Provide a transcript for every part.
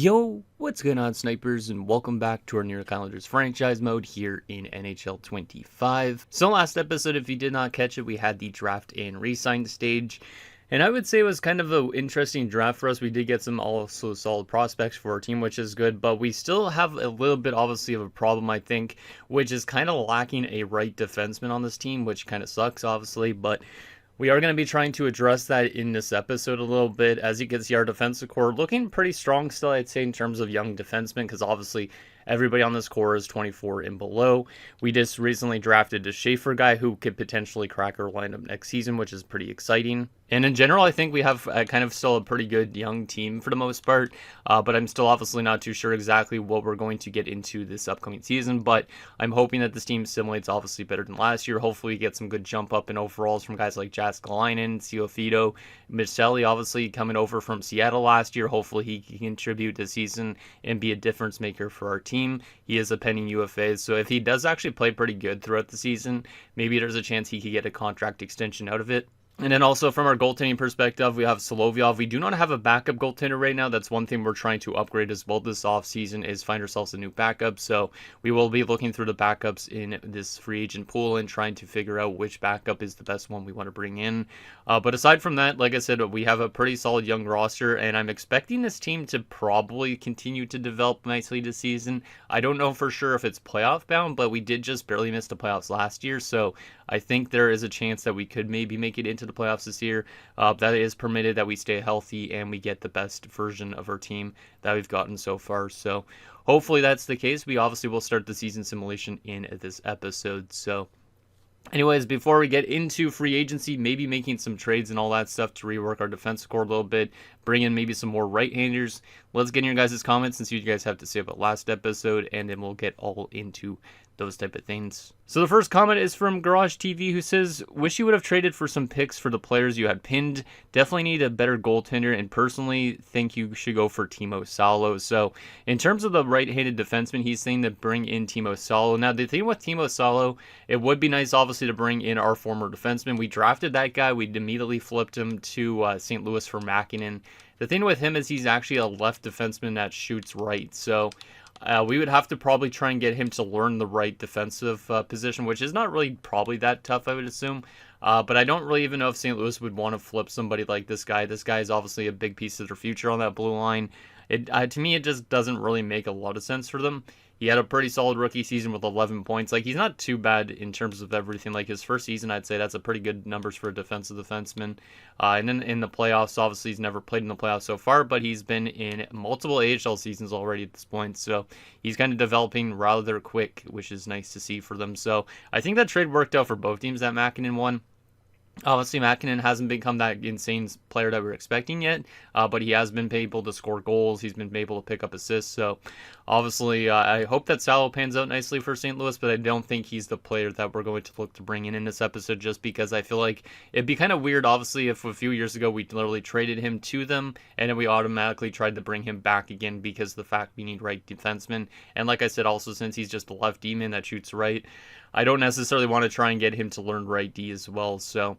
Yo, what's going on, snipers, and welcome back to our New York Islanders franchise mode here in NHL 25. So last episode, if you did not catch it, we had the draft and re-sign stage, and I would say it was kind of an interesting draft for us. We did get some also solid prospects for our team, which is good, but we still have a little bit, obviously, of a problem, I think, which is kind of lacking a right defenseman on this team, which kind of sucks, obviously, but we are going to be trying to address that in this episode a little bit. As you can see, our defensive core looking pretty strong still, I'd say, in terms of young defensemen, because obviously everybody on this core is 24 and below. We just recently drafted a Schaefer guy who could potentially crack our lineup next season, which is pretty exciting. And in general, I think we have kind of still a pretty good young team for the most part, but I'm still obviously not too sure exactly what we're going to get into this upcoming season, but I'm hoping that this team simulates obviously better than last year. Hopefully we get some good jump up in overalls from guys like Jaskalainen, Ciofito, Michelli, obviously coming over from Seattle last year. Hopefully he can contribute this season and be a difference maker for our team. He is a pending UFA, so if he does actually play pretty good throughout the season, maybe there's a chance he could get a contract extension out of it. And then also from our goaltending perspective, we have Solovyov. We do not have a backup goaltender right now. That's one thing we're trying to upgrade as well this offseason, is find ourselves a new backup. So we will be looking through the backups in this free agent pool and trying to figure out which backup is the best one we want to bring in. But aside from that, like I said, we have a pretty solid young roster, and I'm expecting this team to probably continue to develop nicely this season. I don't know for sure if it's playoff bound, but we did just barely miss the playoffs last year. So I think there is a chance that we could maybe make it into the playoffs this year. That is permitted that we stay healthy and we get the best version of our team that we've gotten so far. So hopefully that's the case. We obviously will start the season simulation in this episode. So anyways, before we get into free agency, maybe making some trades and all that stuff to rework our defensive core a little bit, bring in maybe some more right-handers, let's get in your guys' comments and see what you guys have to say about last episode, and then we'll get all into those type of things. So the first comment is from Garage TV, who says, wish you would have traded for some picks for the players you had pinned. Definitely need a better goaltender, and personally think you should go for Timo Salo. So in terms of the right-handed defenseman, he's saying to bring in Timo Salo. Now the thing with Timo Salo, it would be nice obviously to bring in our former defenseman. We drafted that guy. We immediately flipped him to St. Louis for Mäkinen. The thing with him is he's actually a left defenseman that shoots right. So we would have to probably try and get him to learn the right defensive position, which is not really probably that tough, I would assume. But I don't really even know if St. Louis would want to flip somebody like this guy. This guy is obviously a big piece of their future on that blue line. To me, it just doesn't really make a lot of sense for them. He had a pretty solid rookie season with 11 points. Like, he's not too bad in terms of everything. Like, his first season, I'd say that's a pretty good numbers for a defensive defenseman. And then in the playoffs, obviously, he's never played in the playoffs so far, but he's been in multiple AHL seasons already at this point. So he's kind of developing rather quick, which is nice to see for them. So I think that trade worked out for both teams that Mäkinen won. Obviously, Mäkinen hasn't become that insane player that we're expecting yet, but he has been able to score goals. He's been able to pick up assists. So, obviously, I hope that Salo pans out nicely for St. Louis, but I don't think he's the player that we're going to look to bring in this episode, just because I feel like it'd be kind of weird, obviously, if a few years ago we literally traded him to them, and then we automatically tried to bring him back again because of the fact we need right defensemen. And like I said, also, since he's just a left D-man that shoots right, I don't necessarily want to try and get him to learn right D as well. So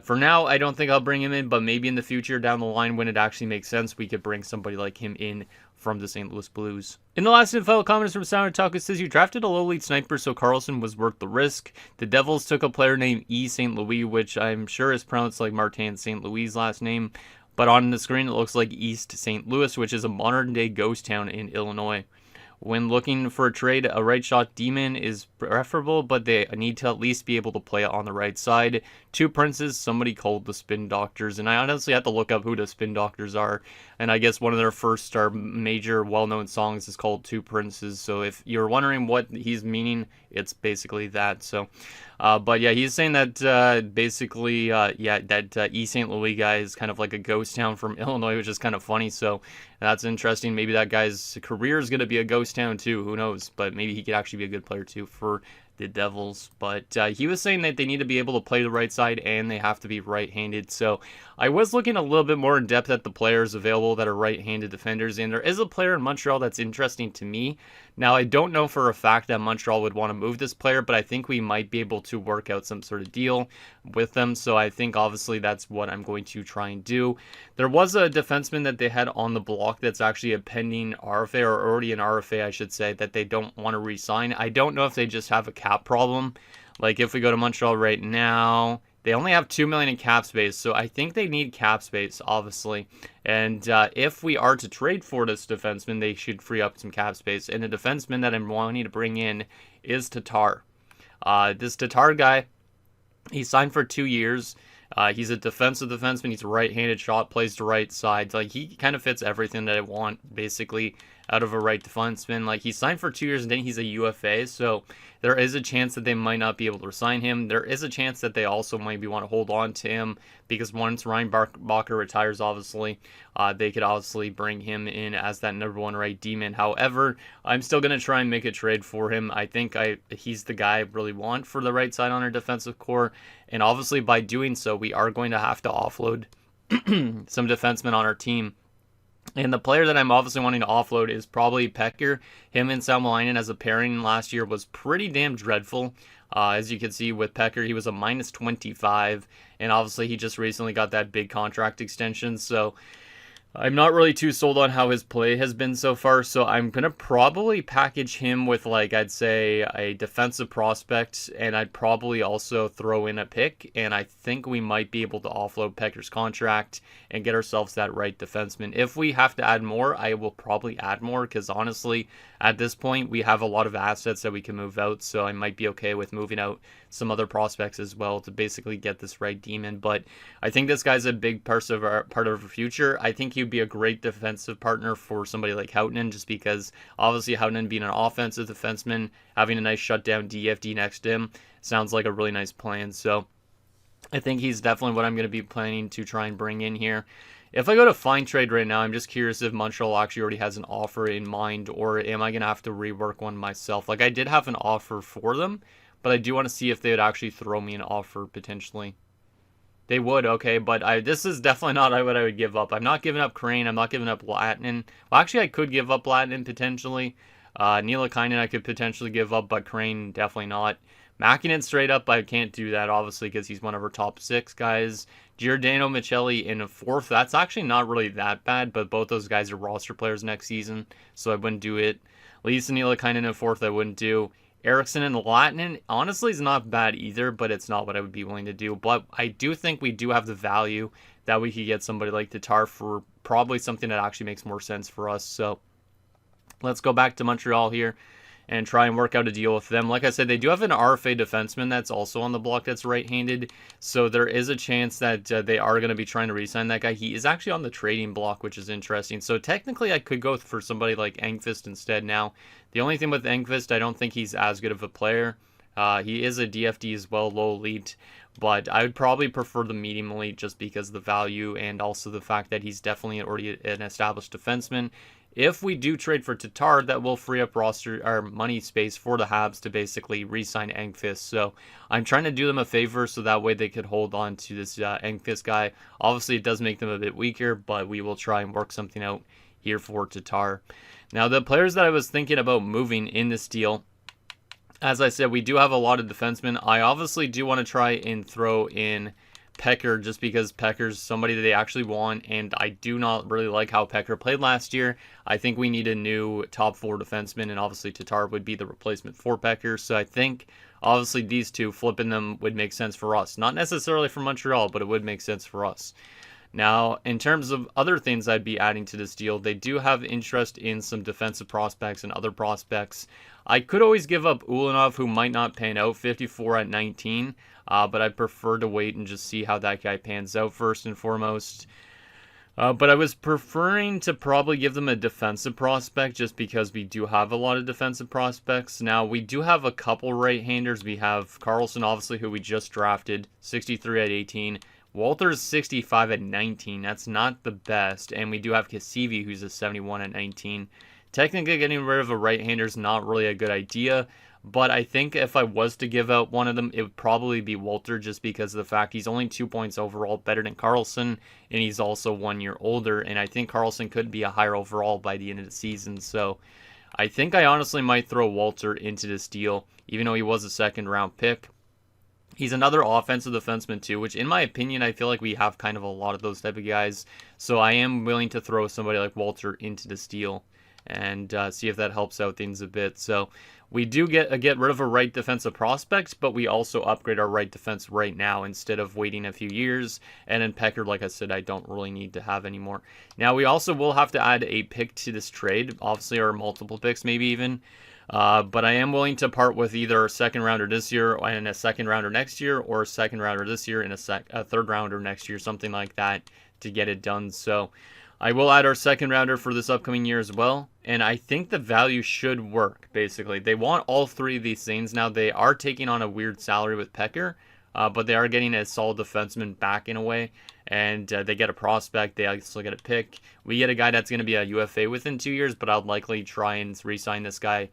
for now, I don't think I'll bring him in, but maybe in the future down the line when it actually makes sense, we could bring somebody like him in from the St. Louis Blues. In the last and final comment is from Sound Talk. It says, you drafted a low-lead sniper, so Carlson was worth the risk. The Devils took a player named E. St. Louis, which I'm sure is pronounced like Martin St. Louis' last name, but on the screen it looks like East St. Louis, which is a modern-day ghost town in Illinois. When looking for a trade, a right shot demon is preferable, but they need to at least be able to play it on the right side. Two Princes, somebody called the Spin Doctors, and I honestly had to look up who the Spin Doctors are, and I guess one of their first major well-known songs is called Two Princes, so if you're wondering what he's meaning, it's basically that. So but yeah, he's saying that basically that East St. Louis guy is kind of like a ghost town from Illinois, which is kind of funny. So that's interesting. Maybe that guy's career is going to be a ghost town too. Who knows? But maybe he could actually be a good player too for the Devils. But he was saying that they need to be able to play the right side and they have to be right-handed. So I was looking a little bit more in depth at the players available that are right-handed defenders, and there is a player in Montreal that's interesting to me. Now, I don't know for a fact that Montreal would want to move this player, but I think we might be able to work out some sort of deal with them. So I think obviously that's what I'm going to try and do. There was a defenseman that they had on the block that's actually a pending RFA, or already an RFA, I should say, that they don't want to re-sign. I don't know if they just have a cap problem. Like if we go to Montreal right now, they only have $2 million in cap space, so I think they need cap space, obviously. And if we are to trade for this defenseman, they should free up some cap space. And the defenseman that I'm wanting to bring in is Tatar. This Tatar guy, he signed for 2 years. He's a defensive defenseman. He's a right-handed shot, plays the right side. Like he kind of fits everything that I want, basically, out of a right defenseman. Like he signed for 2 years and then he's a UFA, so there is a chance that they might not be able to sign him. There is a chance that they also maybe want to hold on to him because once Ryan Bacher retires, obviously, they could obviously bring him in as that number one right D-man. However, I'm still going to try and make a trade for him. I think he's the guy I really want for the right side on our defensive core, and obviously by doing so, we are going to have to offload some defensemen on our team. And the player that I'm obviously wanting to offload is probably Pecker. Him and Salmelainen as a pairing last year was pretty damn dreadful. As you can see with Pecker, he was a minus 25. And obviously he just recently got that big contract extension. So I'm not really too sold on how his play has been so far, so I'm going to probably package him with, like, I'd say a defensive prospect, and I'd probably also throw in a pick, and I think we might be able to offload Pecker's contract and get ourselves that right defenseman. If we have to add more, I will probably add more, because honestly, at this point, we have a lot of assets that we can move out, so I might be okay with moving out some other prospects as well to basically get this right demon. But I think this guy's a big part of our future. I think he'd be a great defensive partner for somebody like Houghton, just because obviously Houghton being an offensive defenseman, having a nice shutdown DFD next to him sounds like a really nice plan. So I think he's definitely what I'm going to be planning to try and bring in here. If I go to find trade right now, I'm just curious if Montreal actually already has an offer in mind, or am I going to have to rework one myself? Like, I did have an offer for them, but I do want to see if they would actually throw me an offer potentially. They would, okay, but this is definitely not what I would give up. I'm not giving up Crane. I'm not giving up Latinen. Well, actually, I could give up Latinen potentially. Nielakainen I could potentially give up, but Crane definitely not. Mäkinen straight up, I can't do that, obviously, because he's one of our top 6 guys. Giordano Michelli in a 4th. That's actually not really that bad, but both those guys are roster players next season, so I wouldn't do it. Lisa Nielakainen in a 4th, I wouldn't do. Erickson and Latinen, honestly, is not bad either, but it's not what I would be willing to do. But I do think we do have the value that we could get somebody like Tatar for probably something that actually makes more sense for us. So let's go back to Montreal here and try and work out a deal with them. Like I said, they do have an RFA defenseman that's also on the block that's right-handed, so there is a chance that they are going to be trying to re-sign that guy. He is actually on the trading block, which is interesting. So technically, I could go for somebody like Engqvist instead now. The only thing with Engqvist, I don't think he's as good of a player. He is a DFD as well, low elite, but I would probably prefer the medium elite just because of the value and also the fact that he's definitely already an established defenseman. If we do trade for Tatar, that will free up roster or money space for the Habs to basically re-sign Engqvist. So I'm trying to do them a favor so that way they could hold on to this Engqvist guy. Obviously, it does make them a bit weaker, but we will try and work something out here for Tatar. Now, the players that I was thinking about moving in this deal, as I said, we do have a lot of defensemen. I obviously do want to try and throw in Pecker just because Pecker's somebody that they actually want, and I do not really like how Pecker played last year. I think we need a new top 4 defenseman, and obviously Tatar would be the replacement for Pecker. So I think obviously these two, flipping them would make sense for us. Not necessarily for Montreal, but it would make sense for us. Now, in terms of other things I'd be adding to this deal, they do have interest in some defensive prospects and other prospects. I could always give up Ulanov, who might not pan out, 54 at 19, but I prefer to wait and just see how that guy pans out first and foremost. But I was preferring to probably give them a defensive prospect just because we do have a lot of defensive prospects. Now, we do have a couple right-handers. We have Carlson, obviously, who we just drafted, 63 at 18. Walter's 65 at 19. That's not the best. And we do have Kasivi, who's a 71 at 19. Technically, getting rid of a right-hander is not really a good idea. But I think if I was to give out one of them, it would probably be Walter just because of the fact he's only 2 points overall better than Carlson. And he's also 1 year older. And I think Carlson could be a higher overall by the end of the season. So I think I honestly might throw Walter into this deal, even though he was a second round pick. He's another offensive defenseman too, which in my opinion, I feel like we have kind of a lot of those type of guys. So I am willing to throw somebody like Walter into this deal and see if that helps out things a bit. So we do get rid of a right defensive prospect, but we also upgrade our right defense right now instead of waiting a few years. And then Pecker, like I said, I don't really need to have anymore. Now we also will have to add a pick to this trade, obviously, or multiple picks maybe even. But I am willing to part with either a second rounder this year and a second rounder next year, or a second rounder this year and a third rounder next year, something like that, to get it done. So I will add our second rounder for this upcoming year as well. And I think the value should work, basically. They want all three of these things. Now, they are taking on a weird salary with Pecker, but they are getting a solid defenseman back in a way. And they get a prospect. They also get a pick. We get a guy that's going to be a UFA within 2 years, but I'll likely try and re-sign this guy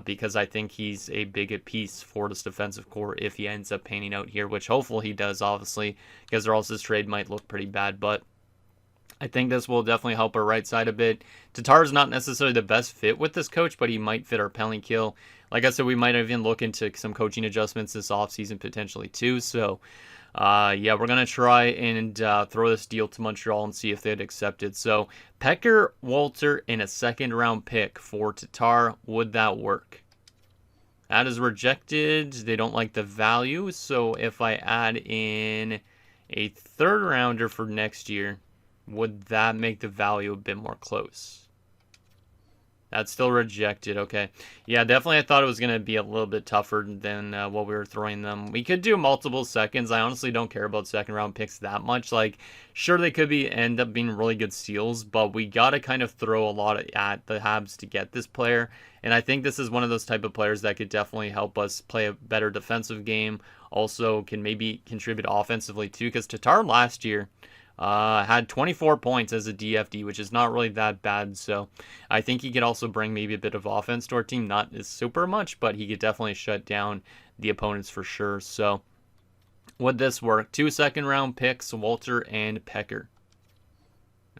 because I think he's a big piece for this defensive core if he ends up panning out here, which hopefully he does, obviously, because or else this trade might look pretty bad. But I think this will definitely help our right side a bit. Tatar is not necessarily the best fit with this coach, but he might fit our penalty kill. Like I said, we might even look into some coaching adjustments this offseason potentially too. So, yeah, we're going to try and throw this deal to Montreal and see if they'd accept it. So, Pecker, Walter, and a second-round pick for Tatar. Would that work? That is rejected. They don't like the value. So, if I add in a third-rounder for next year, would that make the value a bit more close? That's still rejected. Okay. Yeah, definitely I thought it was going to be a little bit tougher than what we were throwing them. We could do multiple seconds. I honestly don't care about second round picks that much. Like, sure, they could end up being really good steals, but we got to kind of throw a lot at the Habs to get this player. And I think this is one of those type of players that could definitely help us play a better defensive game. Also can maybe contribute offensively too, because Tatar last year had 24 points as a DFD, which is not really that bad. So I think he could also bring maybe a bit of offense to our team. Not as super much, but he could definitely shut down the opponents for sure. So would this work? 2 second-round picks, Walter and Pecker.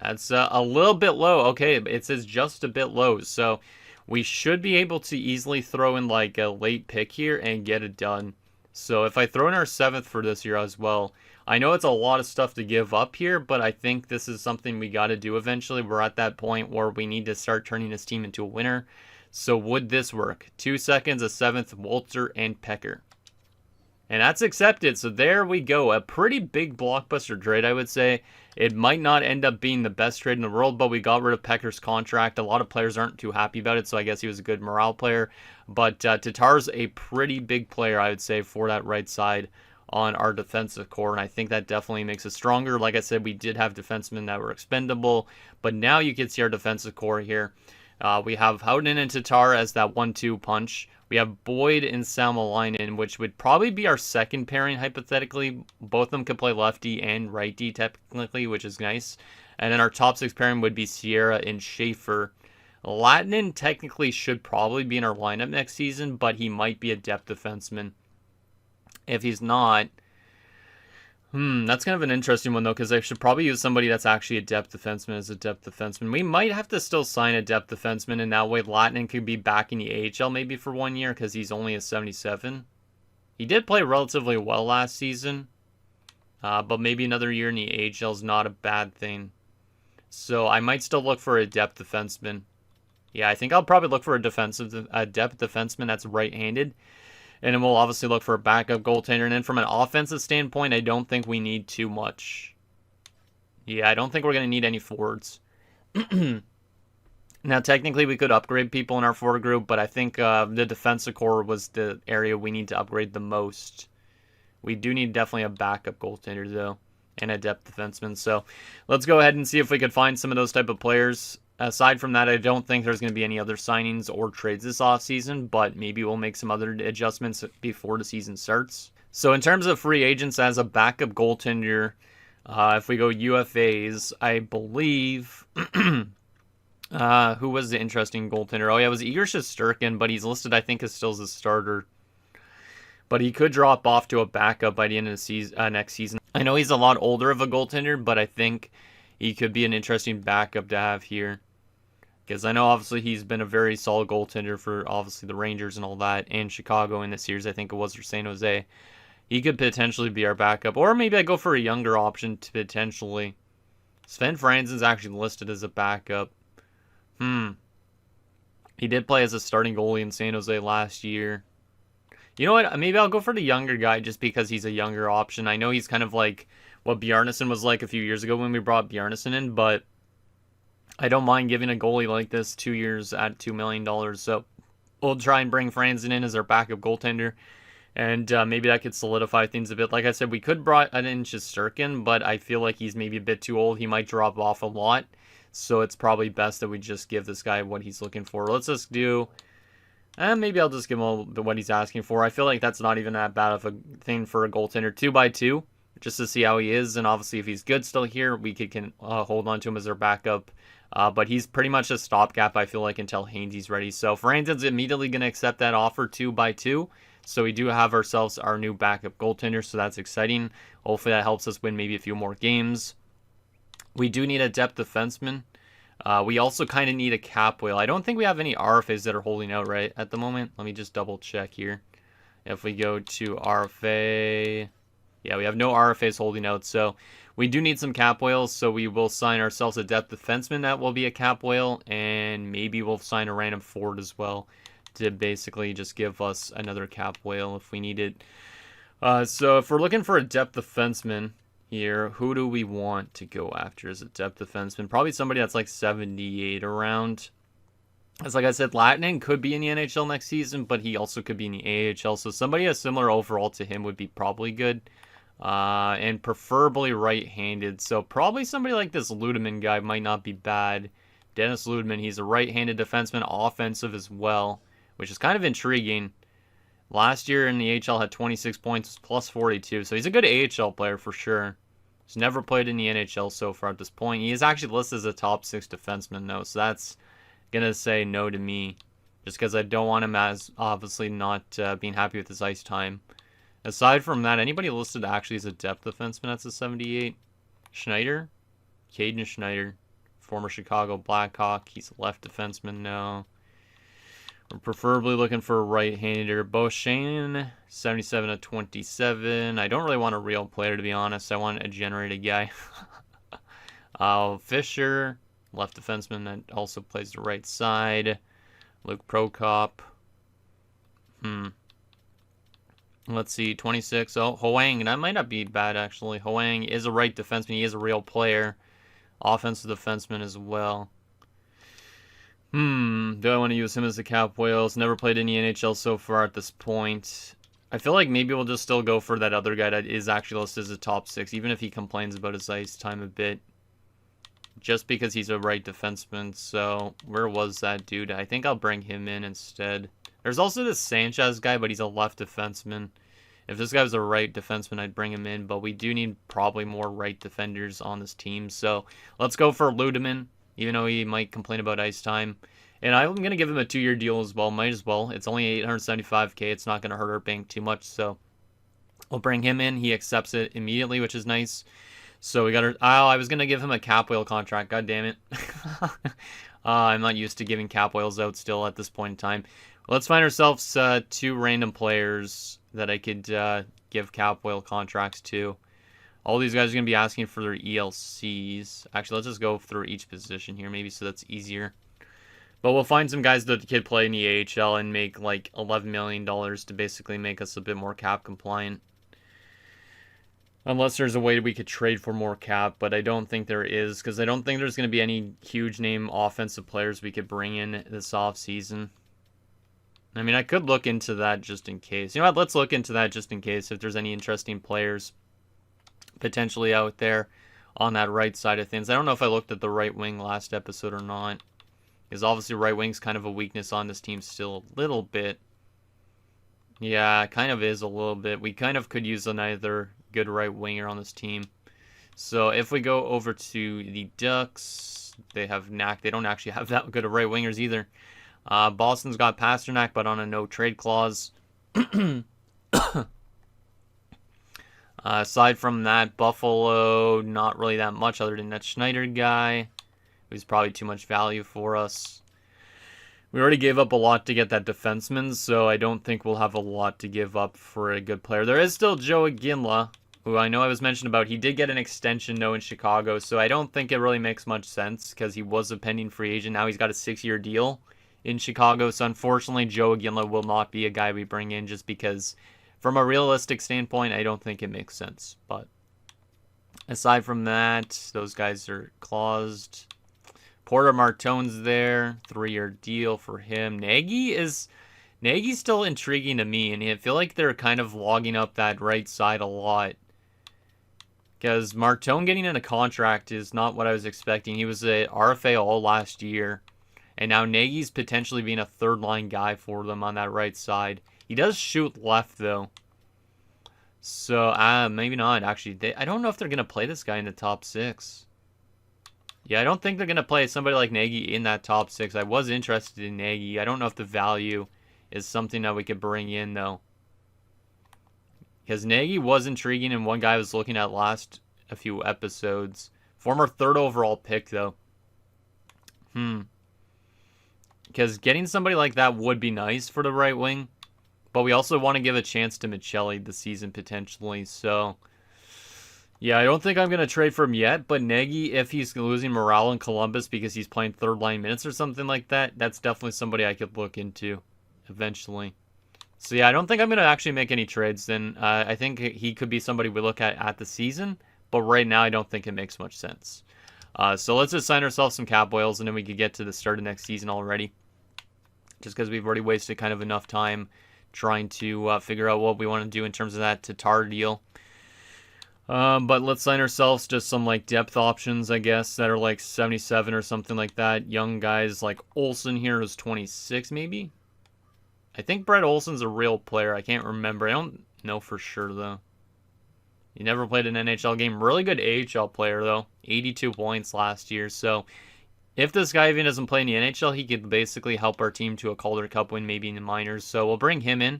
That's a little bit low. Okay, it says just a bit low. So we should be able to easily throw in like a late pick here and get it done. So if I throw in our 7th for this year as well, I know it's a lot of stuff to give up here, but I think this is something we got to do eventually. We're at that point where we need to start turning this team into a winner. So would this work? 2 seconds, a 7th, Walter, and Pecker. And that's accepted. So there we go. A pretty big blockbuster trade, I would say. It might not end up being the best trade in the world, but we got rid of Pecker's contract. A lot of players aren't too happy about it, so I guess he was a good morale player. But Tatar's a pretty big player, I would say, for that right side on our defensive core, and I think that definitely makes us stronger. Like I said, we did have defensemen that were expendable, but now you can see our defensive core here. We have Howden and Tatar as that 1-2 punch. We have Boyd and Salmelainen, which would probably be our second pairing, hypothetically. Both of them could play lefty and righty, technically, which is nice. And then our top 6 pairing would be Sierra and Schaefer. Latinen technically should probably be in our lineup next season, but he might be a depth defenseman. If he's not, that's kind of an interesting one, though, because I should probably use somebody that's actually a depth defenseman as a depth defenseman. We might have to still sign a depth defenseman, and that way Latinen could be back in the AHL maybe for 1 year, because he's only a 77. He did play relatively well last season, but maybe another year in the AHL is not a bad thing. So I might still look for a depth defenseman. Yeah, I think I'll probably look for a depth defenseman that's right-handed. And then we'll obviously look for a backup goaltender. And then from an offensive standpoint, I don't think we need too much. Yeah, I don't think we're going to need any forwards. Now, technically, we could upgrade people in our forward group, but I think the defensive core was the area we need to upgrade the most. We do need definitely a backup goaltender, though, and a depth defenseman. So let's go ahead and see if we could find some of those type of players. Aside from that, I don't think there's going to be any other signings or trades this offseason, but maybe we'll make some other adjustments before the season starts. So in terms of free agents as a backup goaltender, if we go UFAs, I believe... who was the interesting goaltender? Oh, yeah, it was Igor Shesterkin, but he's listed, I think, as still as a starter. But he could drop off to a backup by the end of the season, next season. I know he's a lot older of a goaltender, but I think he could be an interesting backup to have here. Because I know obviously he's been a very solid goaltender for obviously the Rangers and all that, and Chicago in this series, I think it was, for San Jose. He could potentially be our backup. Or maybe I go for a younger option to potentially. Sven Franzen's actually listed as a backup. He did play as a starting goalie in San Jose last year. You know what? Maybe I'll go for the younger guy just because he's a younger option. I know he's kind of like what Bjarnason was like a few years ago when we brought Bjarnason in, but I don't mind giving a goalie like this 2 years at $2 million. So we'll try and bring Franzen in as our backup goaltender. And maybe that could solidify things a bit. Like I said, we could brought in Shesterkin, but I feel like he's maybe a bit too old. He might drop off a lot. So it's probably best that we just give this guy what he's looking for. Let's just do... maybe I'll just give him what he's asking for. I feel like that's not even that bad of a thing for a goaltender. 2x2, just to see how he is. And obviously, if he's good still here, we can hold on to him as our backup. But he's pretty much a stopgap, I feel like, until Hainsey's ready. So Franzen's immediately going to accept that offer 2x2. So we do have ourselves our new backup goaltender, so that's exciting. Hopefully that helps us win maybe a few more games. We do need a depth defenseman. We also kind of need a cap whale. I don't think we have any RFAs that are holding out right at the moment. Let me just double check here. If we go to RFA, yeah, we have no RFAs holding out. So we do need some cap whales. So we will sign ourselves a depth defenseman that will be a cap whale, and maybe we'll sign a random forward as well to basically just give us another cap whale if we need it. So if we're looking for a depth defenseman here, who do we want to go after as a depth defenseman? Probably somebody that's like 78 around. As like I said, Latinen could be in the NHL next season, but he also could be in the AHL. So somebody a similar overall to him would be probably good. And preferably right-handed. So probably somebody like this Ludeman guy might not be bad. Dennis Ludeman, he's a right-handed defenseman, offensive as well, which is kind of intriguing. Last year in the AHL had 26 points, plus 42. So he's a good AHL player for sure. He's never played in the NHL so far at this point. He is actually listed as a top 6 defenseman, though. So that's going to say no to me. Just because I don't want him as obviously not being happy with his ice time. Aside from that, anybody listed actually as a depth defenseman that's a 78? Schneider? Caden Schneider. Former Chicago Blackhawk. He's a left defenseman now. We're preferably looking for a right-hander. Beauchene, 77 to 27. I don't really want a real player, to be honest. I want a generated guy. Fisher, left defenseman that also plays the right side. Luke Prokop. Let's see, 26. Oh, Hoang. That might not be bad, actually. Hoang is a right defenseman. He is a real player. Offensive defenseman as well. Do I want to use him as a cap whale? He's never played in the NHL so far at this point. I feel like maybe we'll just still go for that other guy that is actually listed as a top 6, even if he complains about his ice time a bit. Just because he's a right defenseman. So, where was that dude? I think I'll bring him in instead. There's also this Sanchez guy, but he's a left defenseman. If this guy was a right defenseman, I'd bring him in. But we do need probably more right defenders on this team. So, let's go for Ludeman, even though he might complain about ice time. And I'm going to give him a 2-year deal as well. Might as well. It's only $875K. It's not going to hurt our bank too much. So, we'll bring him in. He accepts it immediately, which is nice. So we got our... Oh, I was going to give him a cap whale contract. God damn it. I'm not used to giving cap whales out still at this point in time. Let's find ourselves 2 random players that I could give cap whale contracts to. All these guys are going to be asking for their ELCs. Actually, let's just go through each position here maybe so that's easier. But we'll find some guys that could play in the AHL and make like $11 million to basically make us a bit more cap compliant. Unless there's a way we could trade for more cap, but I don't think there is, because I don't think there's going to be any huge name offensive players we could bring in this offseason. I mean, I could look into that just in case. You know what? Let's look into that just in case if there's any interesting players potentially out there on that right side of things. I don't know if I looked at the right wing last episode or not, because obviously right wing's kind of a weakness on this team still a little bit. Yeah, it kind of is a little bit. We kind of could use another good right winger on this team. So if we go over to the Ducks, they have Knack. They don't actually have that good of right wingers either. Boston's got Pasternak, but on a no trade clause. Aside from that, Buffalo, not really that much other than that Schneider guy. who's probably too much value for us. We already gave up a lot to get that defenseman, so I don't think we'll have a lot to give up for a good player. There is still Joe Ginla, who I know I was mentioned about. He did get an extension, though, in Chicago, so I don't think it really makes much sense because he was a pending free agent. Now he's got a 6-year deal in Chicago, so unfortunately, Joe Ginla will not be a guy we bring in just because, from a realistic standpoint, I don't think it makes sense. But aside from that, those guys are claused. Porter Martone's there, 3-year deal for him. Nagy's still intriguing to me, and I feel like they're kind of logging up that right side a lot. Because Martone getting in a contract is not what I was expecting. He was a RFA all last year, and now Nagy's potentially being a third-line guy for them on that right side. He does shoot left, though. So, maybe not, actually. I don't know if they're going to play this guy in the top 6. Yeah, I don't think they're going to play somebody like Nagy in that top 6. I was interested in Nagy. I don't know if the value is something that we could bring in, though. Because Nagy was intriguing, and one guy I was looking at last a few episodes. Former 3rd overall pick, though. Because getting somebody like that would be nice for the right wing. But we also want to give a chance to Michelli this season, potentially. So, yeah, I don't think I'm going to trade for him yet, but Nagy, if he's losing morale in Columbus because he's playing third-line minutes or something like that, that's definitely somebody I could look into eventually. So, yeah, I don't think I'm going to actually make any trades then. I think he could be somebody we look at the season, but right now I don't think it makes much sense. So let's assign ourselves some cap whales, and then we could get to the start of next season already, just because we've already wasted kind of enough time trying to figure out what we want to do in terms of that Tatar deal. But let's sign ourselves to some like depth options, I guess, that are like 77 or something like that. Young guys like Olsen here who's 26 maybe. I think Brett Olsen's a real player. I can't remember. I don't know for sure though. He never played an NHL game. Really good AHL player though. 82 points last year. So if this guy even doesn't play in the NHL, he could basically help our team to a Calder Cup win maybe in the minors. So we'll bring him in,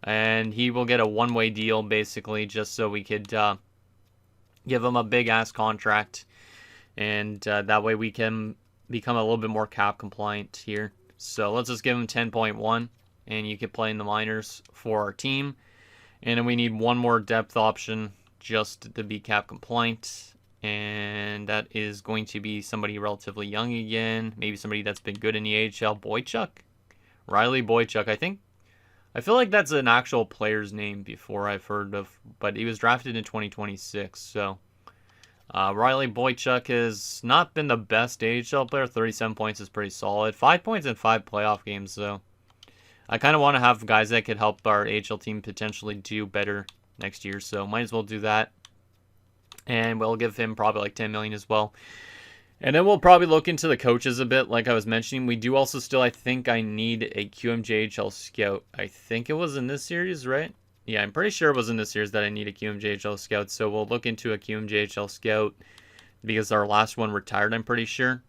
and he will get a one-way deal basically just so we could give him a big-ass contract, and that way we can become a little bit more cap compliant here. So let's just give him 10.1, and you can play in the minors for our team. And then we need one more depth option just to be cap compliant, and that is going to be somebody relatively young again, maybe somebody that's been good in the AHL. Boychuk? Riley Boychuk, I feel like that's an actual player's name before I've heard of, but he was drafted in 2026, so Riley Boychuk has not been the best AHL player. 37 points is pretty solid. 5 points in 5 playoff games, so I kind of want to have guys that could help our AHL team potentially do better next year, so might as well do that. And we'll give him probably like 10 million as well. And then we'll probably look into the coaches a bit, like I was mentioning. We do also still, I think I need a QMJHL scout. I think it was in this series, right? Yeah, I'm pretty sure it was in this series that I need a QMJHL scout. So we'll look into a QMJHL scout because our last one retired, I'm pretty sure.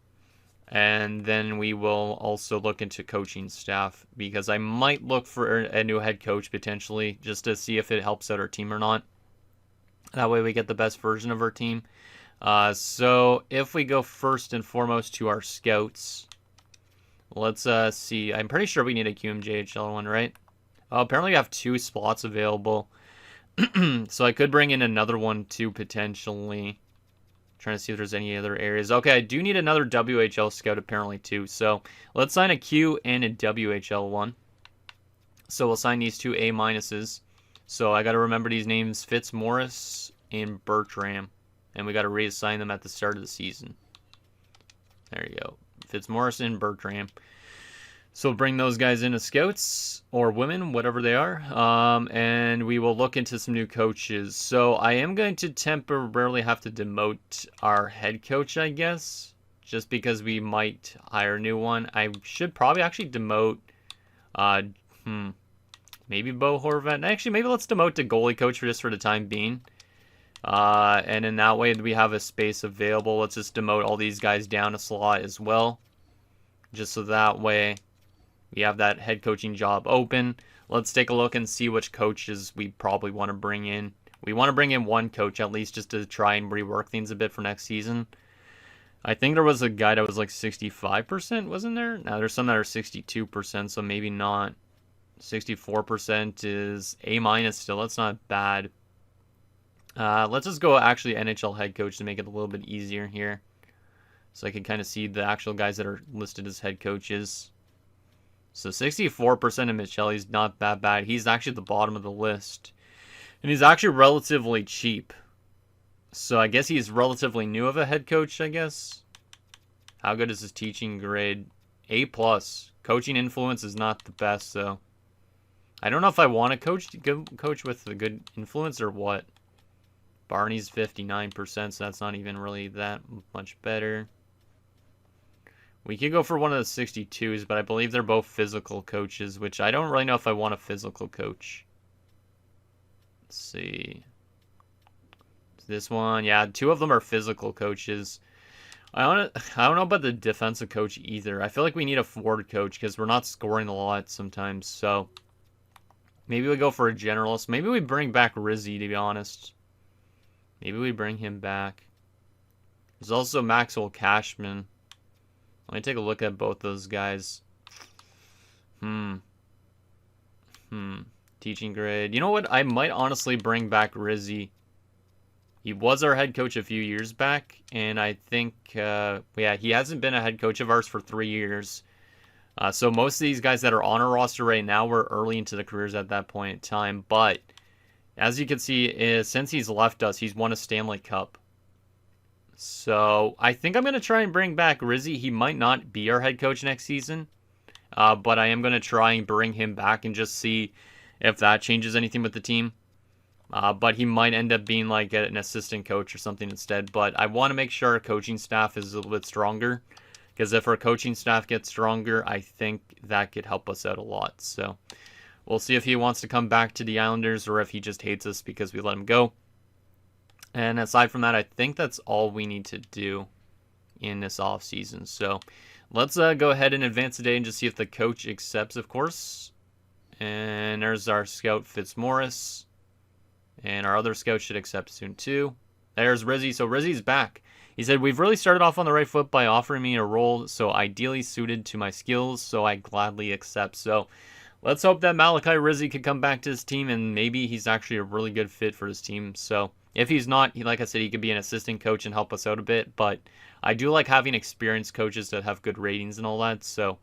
And then we will also look into coaching staff because I might look for a new head coach potentially just to see if it helps out our team or not. That way we get the best version of our team. So if we go first and foremost to our scouts, let's see. I'm pretty sure we need a QMJHL one, right? Oh, apparently we have 2 spots available. So I could bring in another one too, potentially. Trying to see if there's any other areas. Okay, I do need another WHL scout apparently too. So let's sign a Q and a WHL one. So we'll sign these 2 A-minuses. So I got to remember these names: Fitzmaurice and Bertram. And we got to reassign them at the start of the season. There you go. Fitzmaurice and Bertram. So we'll bring those guys in as scouts or women, whatever they are. And we will look into some new coaches. So I am going to temporarily have to demote our head coach, I guess. Just because we might hire a new one. I should probably actually demote... maybe Bo Horvat. Actually, maybe let's demote the goalie coach for the time being. And in that way, we have a space available. Let's just demote all these guys down a slot as well. Just so that way we have that head coaching job open. Let's take a look and see which coaches we probably want to bring in. We want to bring in one coach at least just to try and rework things a bit for next season. I think there was a guy that was like 65%, wasn't there? Now there's some that are 62%, so maybe not. 64% is A minus still. That's not bad. Let's just go actually NHL head coach to make it a little bit easier here. So I can kind of see the actual guys that are listed as head coaches. So 64% of Michelli's not that bad. He's actually at the bottom of the list. And he's actually relatively cheap. So I guess he's relatively new of a head coach, I guess. How good is his teaching grade? A+. Coaching influence is not the best, though. I don't know if I want to coach with a good influence or what. Barney's 59%, so that's not even really that much better. We could go for one of the 62s, but I believe they're both physical coaches, which I don't really know if I want a physical coach. Let's see. This one, yeah, two of them are physical coaches. I don't know about the defensive coach either. I feel like we need a forward coach because we're not scoring a lot sometimes. So maybe we go for a generalist. Maybe we bring back Rizzy, to be honest. Maybe we bring him back. There's also Maxwell Cashman. Let me take a look at both those guys. Teaching grade. You know what? I might honestly bring back Rizzy. He was our head coach a few years back, and I think, yeah, he hasn't been a head coach of ours for 3 years. So most of these guys that are on our roster right now were early into the careers at that point in time. But as you can see, since he's left us, he's won a Stanley Cup. So I think I'm going to try and bring back Rizzy. He might not be our head coach next season, but I am going to try and bring him back and just see if that changes anything with the team. But he might end up being like an assistant coach or something instead. But I want to make sure our coaching staff is a little bit stronger. Because if our coaching staff gets stronger, I think that could help us out a lot. So we'll see if he wants to come back to the Islanders or if he just hates us because we let him go. And aside from that, I think that's all we need to do in this offseason. So let's go ahead and advance today and just see if the coach accepts, of course. And there's our scout, Fitzmaurice. And our other scout should accept soon too. There's Rizzy. So Rizzy's back. He said, we've really started off on the right foot by offering me a role so ideally suited to my skills, so I gladly accept. So let's hope that Malachi Rizzy could come back to his team, and maybe he's actually a really good fit for his team. So if he's not, like I said, he could be an assistant coach and help us out a bit. But I do like having experienced coaches that have good ratings and all that. So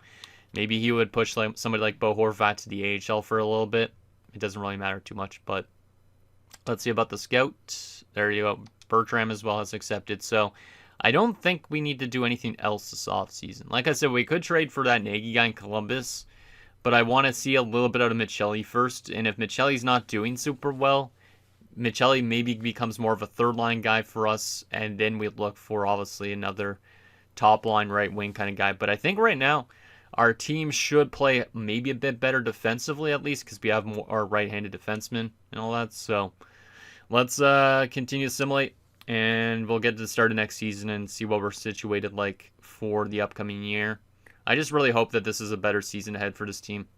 maybe he would push somebody like Bo Horvat to the AHL for a little bit. It doesn't really matter too much, but let's see about the scout. There you go. Bertram as well has accepted. So I don't think we need to do anything else this offseason. Like I said, we could trade for that Nagy guy in Columbus, but I want to see a little bit out of Michelli first. And if Michelli's not doing super well, Michelli maybe becomes more of a third-line guy for us, and then we'd look for, obviously, another top-line right-wing kind of guy. But I think right now our team should play maybe a bit better defensively, at least, because we have our right-handed defensemen and all that. So let's continue to simulate, and we'll get to the start of next season and see what we're situated like for the upcoming year. I just really hope that this is a better season ahead for this team.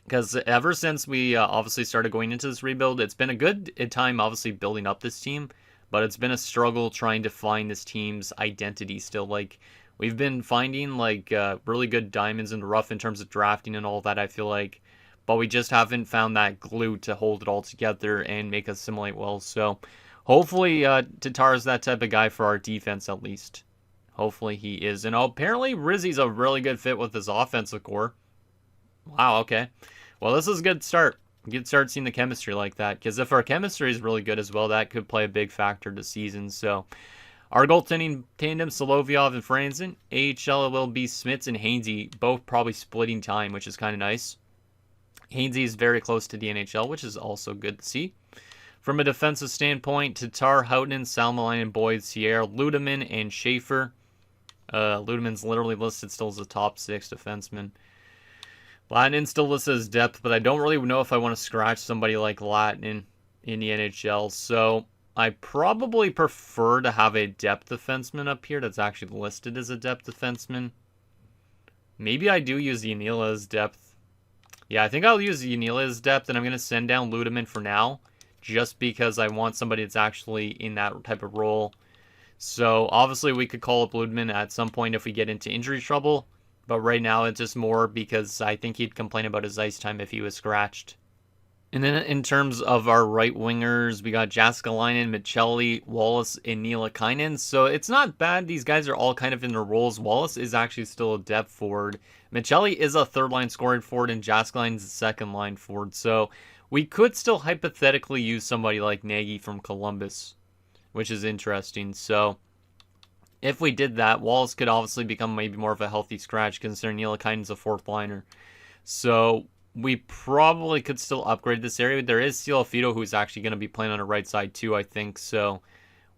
Because ever since we obviously started going into this rebuild, it's been a good time, obviously, building up this team. But it's been a struggle trying to find this team's identity still. Like, we've been finding, like, really good diamonds in the rough in terms of drafting and all that, I feel like. But we just haven't found that glue to hold it all together and make us assimilate well. So hopefully Tatar's that type of guy for our defense, at least. Hopefully he is. And apparently Rizzy's a really good fit with his offensive core. Wow, okay. Well, this is a good start. Good start seeing the chemistry like that. Because if our chemistry is really good as well, that could play a big factor this season. So our goaltending tandem, Solovyov and Franzen. AHL will be Smits and Hainsey, both probably splitting time, which is kind of nice. Hainsey is very close to the NHL, which is also good to see. From a defensive standpoint, Tatar, Houghton, Salmelainen, Boyd, Sierra, Ludeman, and Schaefer. Ludeman's literally listed still as a top 6 defenseman. Latin still listed as depth, but I don't really know if I want to scratch somebody like Latin in the NHL. So I probably prefer to have a depth defenseman up here that's actually listed as a depth defenseman. Maybe I do use Yanila as depth. Yeah, I think I'll use Yanila as depth, and I'm going to send down Ludeman for now, just because I want somebody that's actually in that type of role So obviously we could call up Ludman at some point if we get into injury trouble. But right now it's just more because I think he'd complain about his ice time if he was scratched. And then in terms of our right wingers, we got Jaskalainen, Michelli, Wallace, and Niilakainen. So it's not bad. These guys are all kind of in their roles. Wallace is actually still a depth forward. Michelli is a third-line scoring forward, and Jaskalainen's a second-line forward. So we could still hypothetically use somebody like Nagy from Columbus, which is interesting. So if we did that, Wallace could obviously become maybe more of a healthy scratch considering Niilakainen's a fourth liner. So we probably could still upgrade this area. There is Cialafito who's actually going to be playing on the right side too, I think. So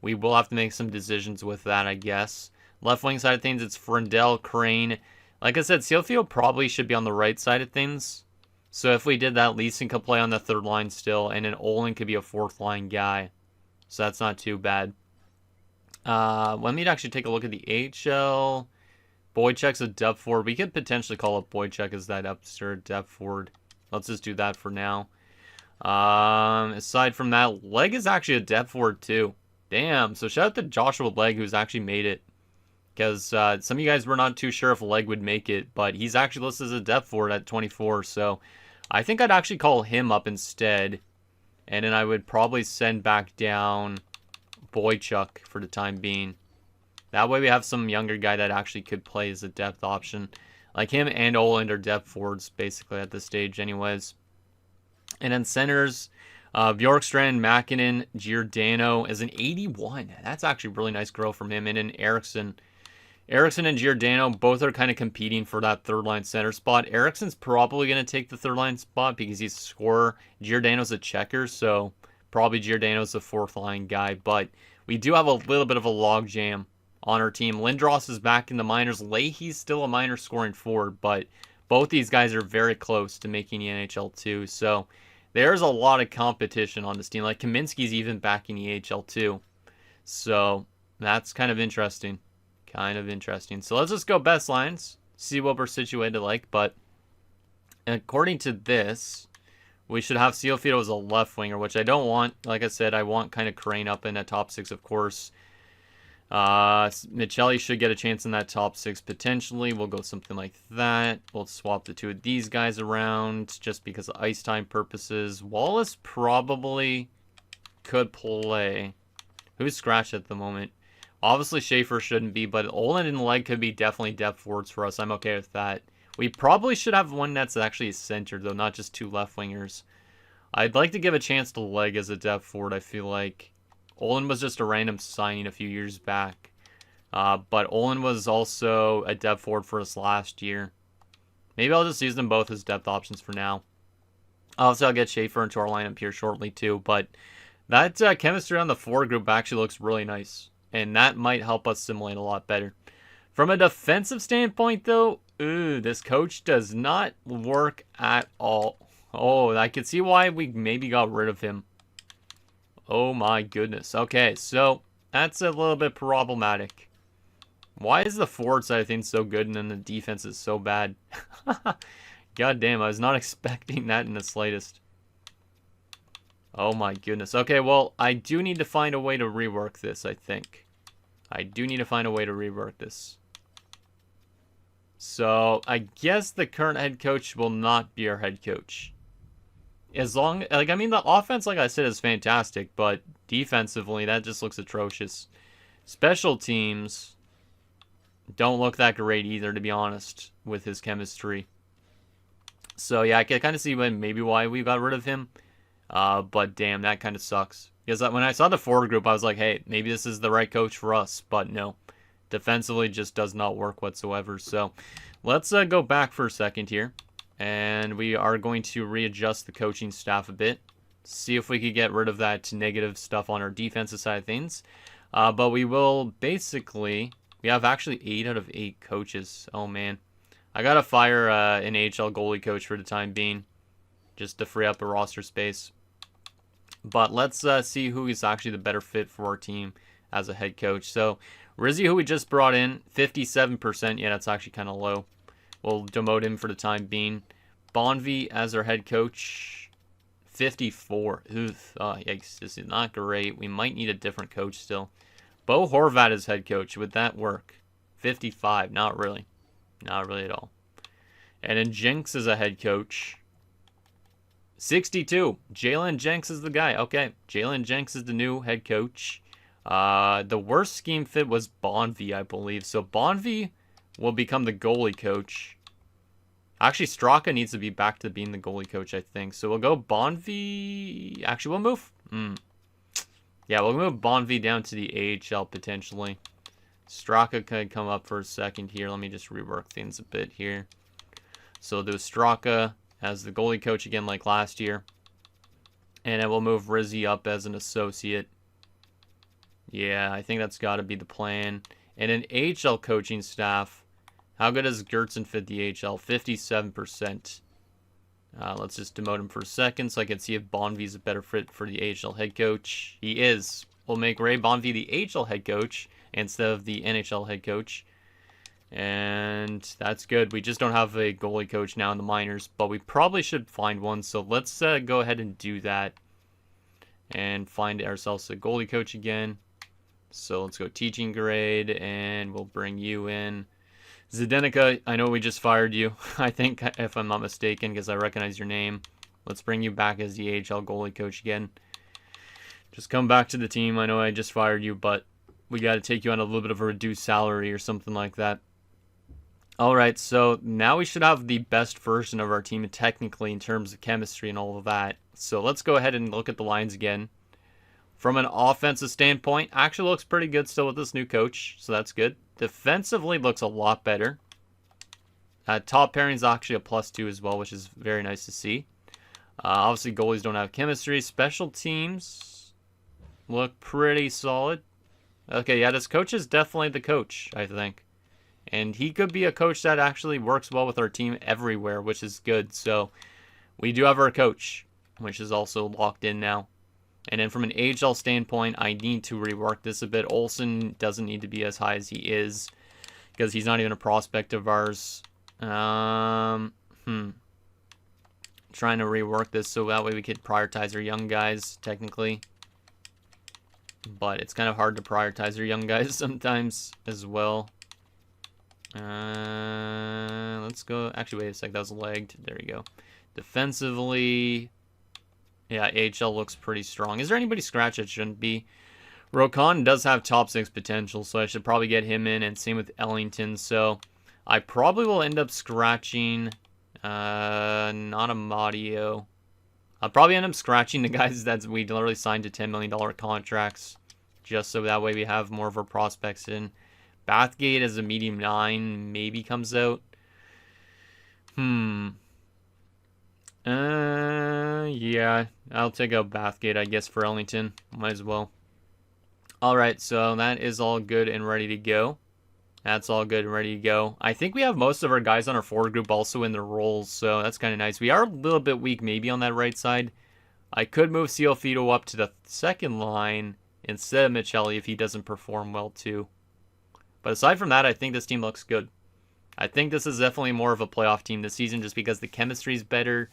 we will have to make some decisions with that, I guess. Left wing side of things, it's Frindell, Crane. Like I said, Cialafito probably should be on the right side of things. So if we did that, Leeson could play on the third line still, and then Olin could be a fourth line guy. So that's not too bad. Let me actually take a look at the AHL. Boychuk's a depth forward. We could potentially call up Boychuk as that upstairs depth forward. Let's just do that for now. Aside from that, Leg is actually a depth forward too. Damn. So shout out to Joshua Leg who's actually made it. Because some of you guys were not too sure if Leg would make it. But he's actually listed as a depth forward at 24. So I think I'd actually call him up instead. And then I would probably send back down Boychuk for the time being. That way we have some younger guy that actually could play as a depth option. Like him and Oland are depth forwards basically at this stage anyways. And then centers, Bjorkstrand, Mäkinen, Giordano is an 81. That's actually really nice growth from him. And then Eriksson. Eriksson and Giordano both are kind of competing for that third line center spot. Eriksson's probably going to take the third line spot because he's a scorer. Giordano's a checker, so probably Giordano's the fourth line guy. But we do have a little bit of a log jam on our team. Lindros is back in the minors. Leahy's still a minor scoring forward, but both these guys are very close to making the NHL too. So there's a lot of competition on this team. Like Kaminsky's even back in the AHL too. So that's kind of interesting. So let's just go best lines, see what we're situated like. But according to this, we should have Cialafito as a left winger, which I don't want. Like I said, I want kind of Crane up in that top six, of course. Michelli should get a chance in that top six potentially. We'll go something like that. We'll swap the two of these guys around just because of ice time purposes. Wallace probably could play. Who's scratched at the moment? Obviously Schaefer shouldn't be, but Olin and Leg could be definitely depth forwards for us. I'm okay with that. We probably should have one that's actually centered though, not just two left wingers. I'd like to give a chance to Leg as a depth forward, I feel like. Olin was just a random signing a few years back. But Olin was also a depth forward for us last year. Maybe I'll just use them both as depth options for now. Obviously, I'll get Schaefer into our lineup here shortly too. But that chemistry on the forward group actually looks really nice. And that might help us simulate a lot better. From a defensive standpoint, though, this coach does not work at all. Oh, I can see why we maybe got rid of him. Oh my goodness. Okay, so that's a little bit problematic. Why is the forward side of things so good and then the defense is so bad? God damn, I was not expecting that in the slightest. Oh my goodness. Okay, well, I do need to find a way to rework this, I think. I do need to find a way to rework this. So, I guess the current head coach will not be our head coach. As long, like, I mean, the offense, like I said, is fantastic, but defensively, that just looks atrocious. Special teams don't look that great either, to be honest, with his chemistry. So, yeah, I can kind of see maybe why we got rid of him. But damn, that kind of sucks. Because when I saw the forward group, I was like, hey, maybe this is the right coach for us. But no, defensively just does not work whatsoever. So let's go back for a second here. And we are going to readjust the coaching staff a bit. See if we could get rid of that negative stuff on our defensive side of things. But we will basically... We have actually 8 out of 8 coaches. Oh, man. I got to fire an AHL goalie coach for the time being. Just to free up the roster space. But let's see who is actually the better fit for our team as a head coach. So, Rizzi, who we just brought in, 57%. Yeah, that's actually kind of low. We'll demote him for the time being. Bonvi as our head coach, 54. Oof. Oh, yikes. This is not great. We might need a different coach still. Bo Horvat as head coach. Would that work? 55. Not really. Not really at all. And then Jenks is a head coach. 62. Jalen Jenks is the guy. Okay. Jalen Jenks is the new head coach. The worst scheme fit was Bonvie, I believe. So Bonvie will become the goalie coach. Actually, Straka needs to be back to being the goalie coach, I think. So we'll go Bonvie. Actually, we'll move. Yeah, we'll move Bonvie down to the AHL potentially. Straka could come up for a second here. Let me just rework things a bit here. So we'll do Straka as the goalie coach again like last year. And then we'll move Rizzy up as an associate. Yeah, I think that's got to be the plan. And an AHL coaching staff. How good does Gertzen fit the AHL? 57%. Let's just demote him for a second so I can see if Bonvie's a better fit for the AHL head coach. He is. We'll make Ray Bonvie the AHL head coach instead of the NHL head coach. And that's good. We just don't have a goalie coach now in the minors, but we probably should find one. So let's go ahead and do that and find ourselves a goalie coach again. So let's go teaching grade, and we'll bring you in. Zdenica, I know we just fired you, I think, if I'm not mistaken, because I recognize your name. Let's bring you back as the AHL goalie coach again. Just come back to the team. I know I just fired you, but we got to take you on a little bit of a reduced salary or something like that. Alright, so now we should have the best version of our team technically in terms of chemistry and all of that. So let's go ahead and look at the lines again. From an offensive standpoint, actually looks pretty good still with this new coach, so that's good. Defensively looks a lot better. Top pairing is actually a +2 as well, which is very nice to see. Obviously, goalies don't have chemistry. Special teams look pretty solid. Okay, yeah, this coach is definitely the coach, I think. And he could be a coach that actually works well with our team everywhere, which is good. So we do have our coach, which is also locked in now. And then from an AHL standpoint, I need to rework this a bit. Olsen doesn't need to be as high as he is because he's not even a prospect of ours. Trying to rework this so that way we could prioritize our young guys, technically. But it's kind of hard to prioritize our young guys sometimes as well. Let's go. Actually, wait a sec. That was lagged. There you go. Defensively... yeah, AHL looks pretty strong. Is there anybody scratch that shouldn't be? Rokan does have top 6 potential, so I should probably get him in, and same with Ellington. So I probably will end up scratching, not Amadio. I'll probably end up scratching the guys that we literally signed to $10 million contracts, just so that way we have more of our prospects in. Bathgate as a medium 9 maybe comes out. Yeah, I'll take out Bathgate, I guess, for Ellington. Might as well. Alright, so that is all good and ready to go. That's all good and ready to go. I think we have most of our guys on our forward group also in their roles, so that's kind of nice. We are a little bit weak maybe on that right side. I could move Ciofito up to the second line instead of Michelli if he doesn't perform well too. But aside from that, I think this team looks good. I think this is definitely more of a playoff team this season just because the chemistry is better.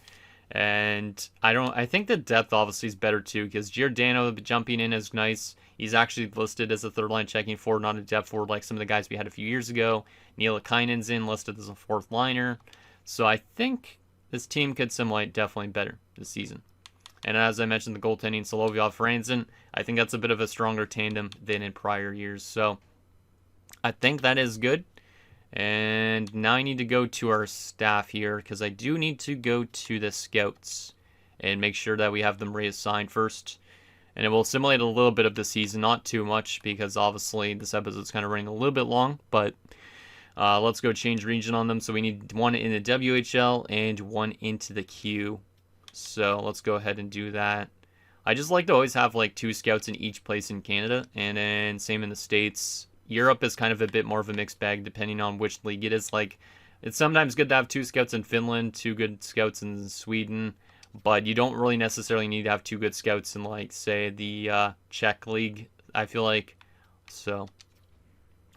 And I think the depth obviously is better too because Giordano jumping in is nice. He's actually listed as a third line checking forward, not a depth forward like some of the guys we had a few years ago. Neil Kainen's in listed as a fourth liner. So I think this team could simulate definitely better this season. And as I mentioned, the goaltending, Solovyov, Franzen, I think that's a bit of a stronger tandem than in prior years. So I think that is good. And now I need to go to our staff here because I do need to go to the scouts and make sure that we have them reassigned first. And it will simulate a little bit of the season, not too much because obviously this episode's kind of running a little bit long. But let's go change region on them. So we need one in the WHL and one into the Q. So let's go ahead and do that. I just like to always have like 2 scouts in each place in Canada and then same in the States. Europe is kind of a bit more of a mixed bag depending on which league it is. Like, it's sometimes good to have 2 scouts in Finland, 2 good scouts in Sweden, but you don't really necessarily need to have 2 good scouts in, like, say, the Czech league, I feel like. So,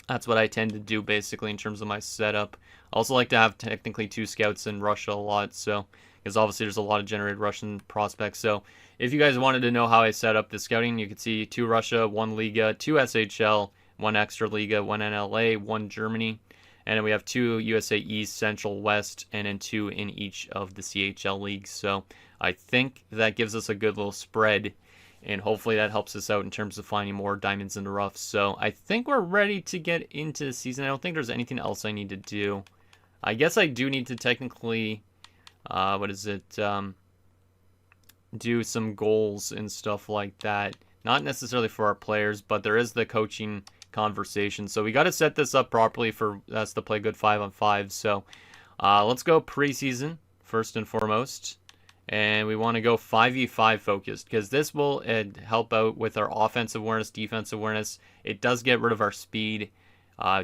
that's what I tend to do, basically, in terms of my setup. I also like to have technically 2 scouts in Russia a lot, so, because obviously there's a lot of generated Russian prospects. So, if you guys wanted to know how I set up the scouting, you could see 2 Russia, 1 Liga, 2 SHL, 1 Extra Liga, 1 NLA, 1 Germany. And then we have 2 USA East, Central, West, and then 2 in each of the CHL leagues. So I think that gives us a good little spread, and hopefully that helps us out in terms of finding more diamonds in the rough. So I think we're ready to get into the season. I don't think there's anything else I need to do. I guess I do need to technically, do some goals and stuff like that. Not necessarily for our players, but there is the coaching conversation. So we got to set this up properly for us to play good 5-on-5. So let's go preseason first and foremost. And we want to go 5v5 focused, because this will help out with our offensive awareness, defensive awareness. It does get rid of our speed,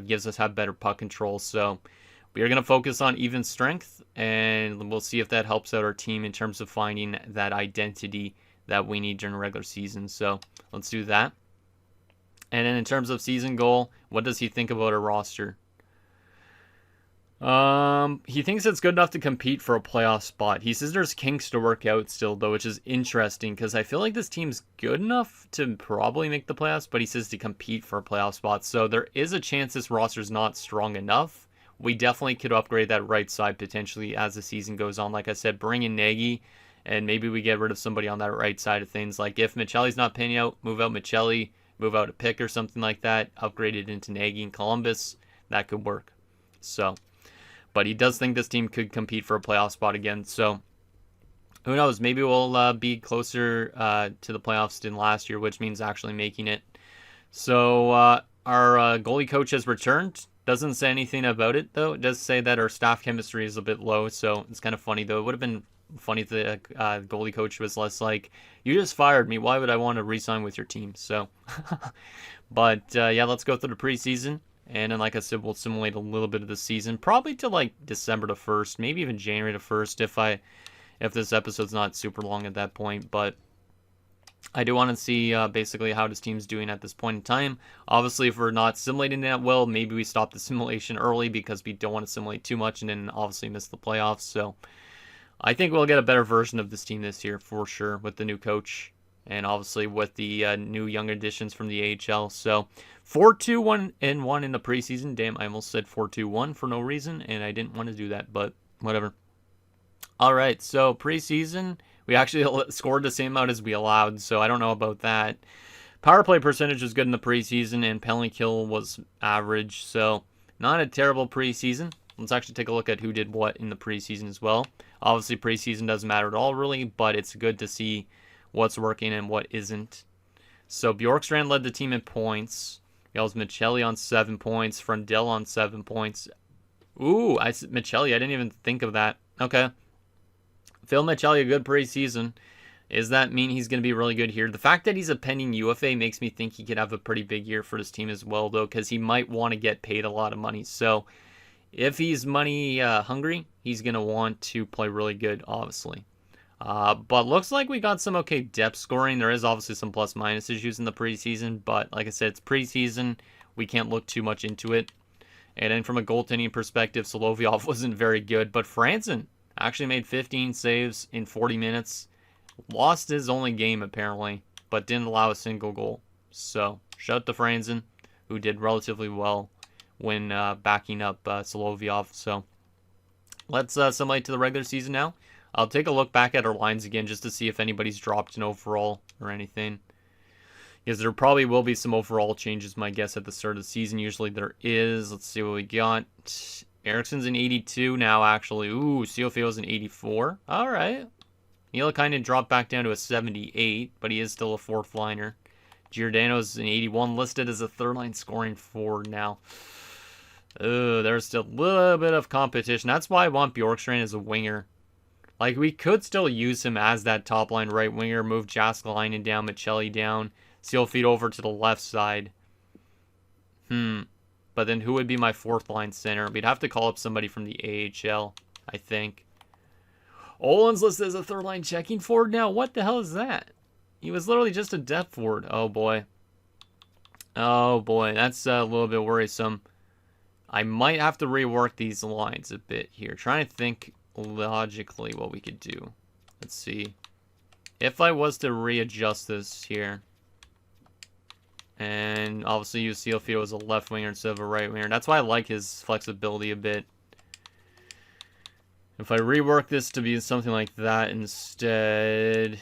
gives us have better puck control. So we are going to focus on even strength, and we'll see if that helps out our team in terms of finding that identity that we need during the regular season. So let's do that. And then in terms of season goal, what does he think about our roster? He thinks it's good enough to compete for a playoff spot. He says there's kinks to work out still, though, which is interesting, because I feel like this team's good enough to probably make the playoffs, but he says to compete for a playoff spot. So there is a chance this roster's not strong enough. We definitely could upgrade that right side potentially as the season goes on. Like I said, bring in Nagy, and maybe we get rid of somebody on that right side of things. Like if Michelli's not panning out, move out Michelli, move out a pick or something like that, upgrade it into Nagy and Columbus. That could work. So, but he does think this team could compete for a playoff spot again. So who knows? Maybe we'll be closer to the playoffs than last year, which means actually making it. So our goalie coach has returned. Doesn't say anything about it, though. It does say that our staff chemistry is a bit low, so it's kind of funny, though. It would have been funny if the goalie coach was less like, you just fired me. Why would I want to re-sign with your team? So, but yeah, let's go through the preseason. And then, like I said, we'll simulate a little bit of the season, probably to like December the 1st, maybe even January the 1st if this episode's not super long at that point. But I do want to see basically how this team's doing at this point in time. Obviously, if we're not simulating that well, maybe we stop the simulation early because we don't want to simulate too much and then obviously miss the playoffs. So I think we'll get a better version of this team this year for sure with the new coach and obviously with the new young additions from the AHL. So 4-2-1-1 in the preseason. Damn, I almost said 4-2-1 for no reason, and I didn't want to do that, but whatever. All right, so preseason, we actually scored the same amount as we allowed, so I don't know about that. Power play percentage was good in the preseason, and penalty kill was average, so not a terrible preseason. Let's actually take a look at who did what in the preseason as well. Obviously, preseason doesn't matter at all, really, but it's good to see what's working and what isn't. So Bjorkstrand led the team in points. Yells Michelli on 7 points. Frundell on 7 points. Ooh, Michelli, I didn't even think of that. Okay. Phil Michelli, a good preseason. Does that mean he's going to be really good here? The fact that he's a pending UFA makes me think he could have a pretty big year for this team as well, though, because he might want to get paid a lot of money. So if he's money hungry, he's going to want to play really good, obviously. But looks like we got some okay depth scoring. There is obviously some plus-minus issues in the preseason, but like I said, it's preseason. We can't look too much into it. And then from a goaltending perspective, Solovyov wasn't very good, but Franzen actually made 15 saves in 40 minutes. Lost his only game, apparently, but didn't allow a single goal. So, shout out to Franzen, who did relatively well when backing up Solovyov. So, let's simulate to the regular season now. I'll take a look back at our lines again just to see if anybody's dropped an overall or anything. Because there probably will be some overall changes, my guess, at the start of the season. Usually there is. Let's see what we got. Ericsson's an 82 now, actually. Ooh, Ciofio's an 84. All right. He'll kind of drop back down to a 78, but he is still a fourth liner. Giordano's an 81, listed as a third line scoring forward now. There's still a little bit of competition. That's why I want Bjorkstrand as a winger. Like, we could still use him as that top line right winger, move Jaskalainen down, Michelli down, seal feed over to the left side. But then who would be my fourth line center? We'd have to call up somebody from the AHL, I think. Olin's listed as a third line checking forward now. What the hell is that? He was literally just a depth forward. Oh boy. Oh boy, that's a little bit worrisome. I might have to rework these lines a bit here. Trying to think logically what we could do. Let's see. if I was to readjust this here, and obviously use Sealfield as a left winger instead of a right winger, that's why I like his flexibility a bit. If I rework this to be something like that instead,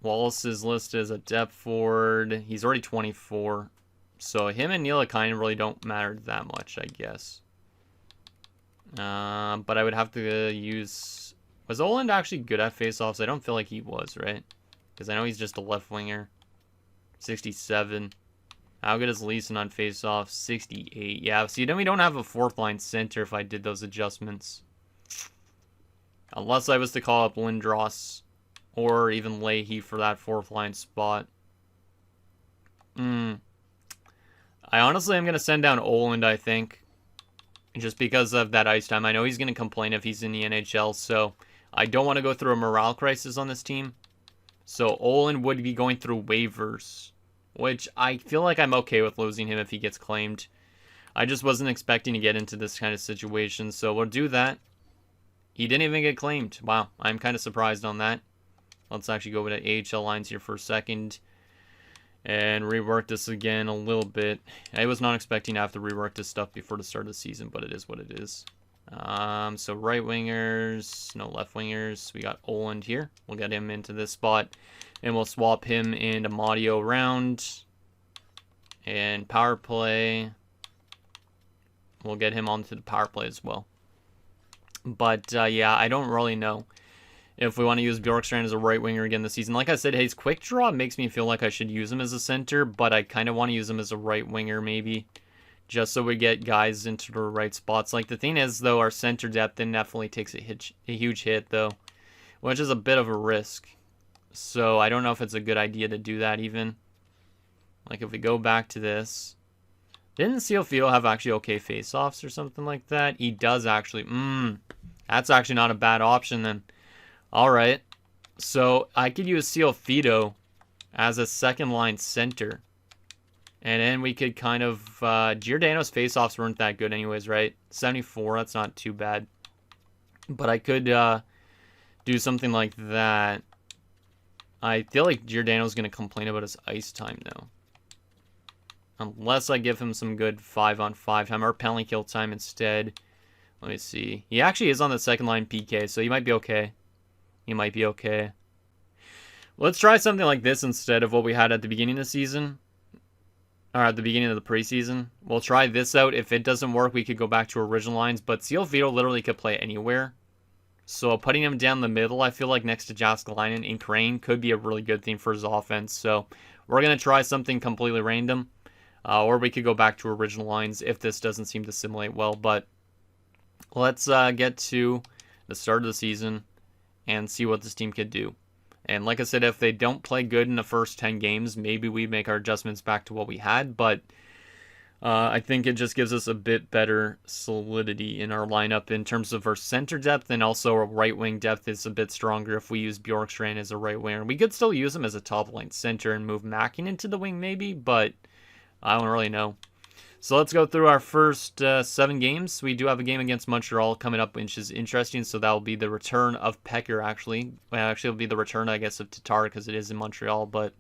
Wallace is listed as a depth forward. He's already 24. So him and Neil kind of really don't matter that much, I guess. But I would have to use... Was Oland actually good at faceoffs? I don't feel like he was, right? Because I know he's just a left winger. 67. How good is Leeson on faceoffs? 68. Yeah, see, then we don't have a fourth line center if I did those adjustments. Unless I was to call up Lindros or even Leahy for that fourth line spot. I honestly am going to send down Oland, I think. Just because of that ice time. I know he's going to complain if he's in the NHL, so I don't want to go through a morale crisis on this team. So Oland would be going through waivers, which I feel like I'm okay with losing him if he gets claimed. I just wasn't expecting to get into this kind of situation, so we'll do that. He didn't even get claimed. Wow, I'm kind of surprised on that. Let's actually go with the AHL lines here for a second and rework this again a little bit. I was not expecting to have to rework this stuff before the start of the season, but it is what it is. So right wingers, no left wingers. We got Oland here. We'll get him into this spot, and we'll swap him and Amadio around. And power play, we'll get him onto the power play as well. But yeah, I don't really know if we want to use Bjorkstrand as a right winger again this season. Like I said, his quick draw makes me feel like I should use him as a center, but I kind of want to use him as a right winger maybe, just so we get guys into the right spots. Like the thing is, though, our center depth then definitely takes a huge hit, though, which is a bit of a risk. So I don't know if it's a good idea to do that even. Like if we go back to this, didn't Sealfield have actually okay face-offs or something like that? He does actually. That's actually not a bad option then. All right. So I could use Sealfield as a second line center. And then we could kind of... Giordano's face-offs weren't that good anyways, right? 74, that's not too bad. But I could do something like that. I feel like Giordano's going to complain about his ice time, though. Unless I give him some good 5-on-5 time or penalty kill time instead. Let me see. He actually is on the second line PK, so he might be okay. He might be okay. Let's try something like this instead of what we had at the beginning of the season. Or at the beginning of the preseason. We'll try this out. If it doesn't work, we could go back to original lines. But Sealfield literally could play anywhere. So putting him down the middle, I feel like next to Jaskalainen and Crane could be a really good thing for his offense. So we're going to try something completely random. Or we could go back to original lines if this doesn't seem to simulate well. But let's get to the start of the season and see what this team could do. And like I said, if they don't play good in the first 10 games, maybe we make our adjustments back to what we had. But I think it just gives us a bit better solidity in our lineup in terms of our center depth, and also our right wing depth is a bit stronger if we use Bjorkstrand as a right winger. We could still use him as a top line center and move Mackin into the wing maybe, but I don't really know. So let's go through our first 7 games. We do have a game against Montreal coming up, which is interesting. So that will be the return of Pecker, actually. Well, actually, it'll be the return, I guess, of Tatar because it is in Montreal. But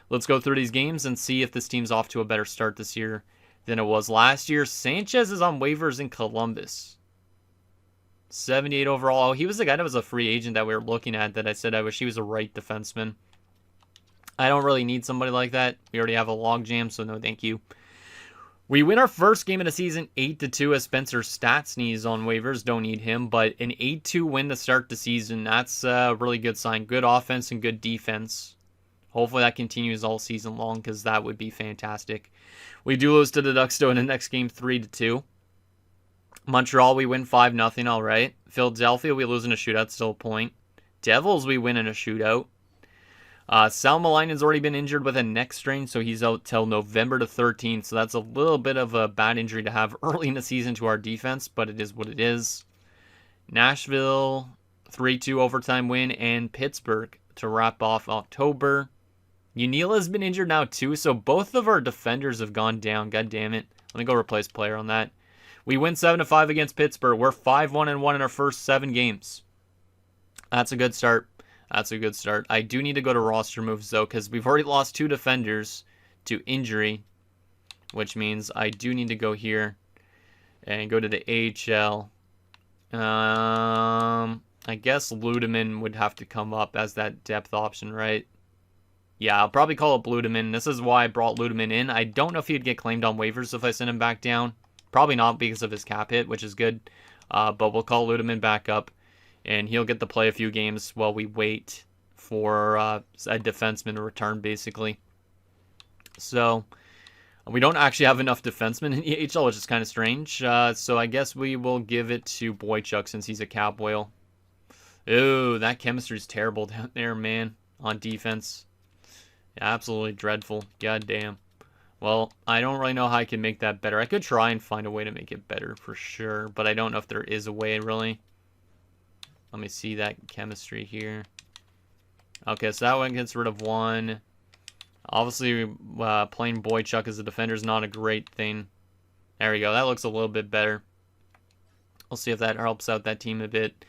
let's go through these games and see if this team's off to a better start this year than it was last year. Sanchez is on waivers in Columbus. 78 overall. Oh, he was the guy that was a free agent that we were looking at that I said I wish he was a right defenseman. I don't really need somebody like that. We already have a logjam, so no thank you. We win our first game of the season 8-2 as Spencer Stastny's on waivers. Don't need him, but an 8-2 win to start the season. That's a really good sign. Good offense and good defense. Hopefully that continues all season long because that would be fantastic. We do lose to the Ducks though in the next game 3-2. Montreal, we win 5-0. All right. Philadelphia, we lose in a shootout. Still a point. Devils, we win in a shootout. Sal Malainen's already been injured with a neck strain, so he's out till November the 13th. So that's a little bit of a bad injury to have early in the season to our defense, but it is what it is. Nashville, 3-2 overtime win, and Pittsburgh to wrap off October. Unila's been injured now too, so both of our defenders have gone down. God damn it. Let me go replace player on that. We win 7-5 against Pittsburgh. We're 5-1-1 in our first 7 games. That's a good start. That's a good start. I do need to go to roster moves, though, because we've already lost 2 defenders to injury, which means I do need to go here and go to the AHL. I guess Ludeman would have to come up as that depth option, right? Yeah, I'll probably call up Ludeman. This is why I brought Ludeman in. I don't know if he'd get claimed on waivers if I send him back down. Probably not because of his cap hit, which is good. But we'll call Ludeman back up, and he'll get to play a few games while we wait for a defenseman to return, basically. So we don't actually have enough defensemen in the AHL, which is kind of strange. So I guess we will give it to Boychuk since he's a cap whale. Ooh, that chemistry's terrible down there, man, on defense. Absolutely dreadful. God damn. Well, I don't really know how I can make that better. I could try and find a way to make it better for sure, but I don't know if there is a way, really. Let me see that chemistry here. Okay, so that one gets rid of 1. Obviously, playing Boychuk as a defender is not a great thing. There we go. That looks a little bit better. We'll see if that helps out that team a bit.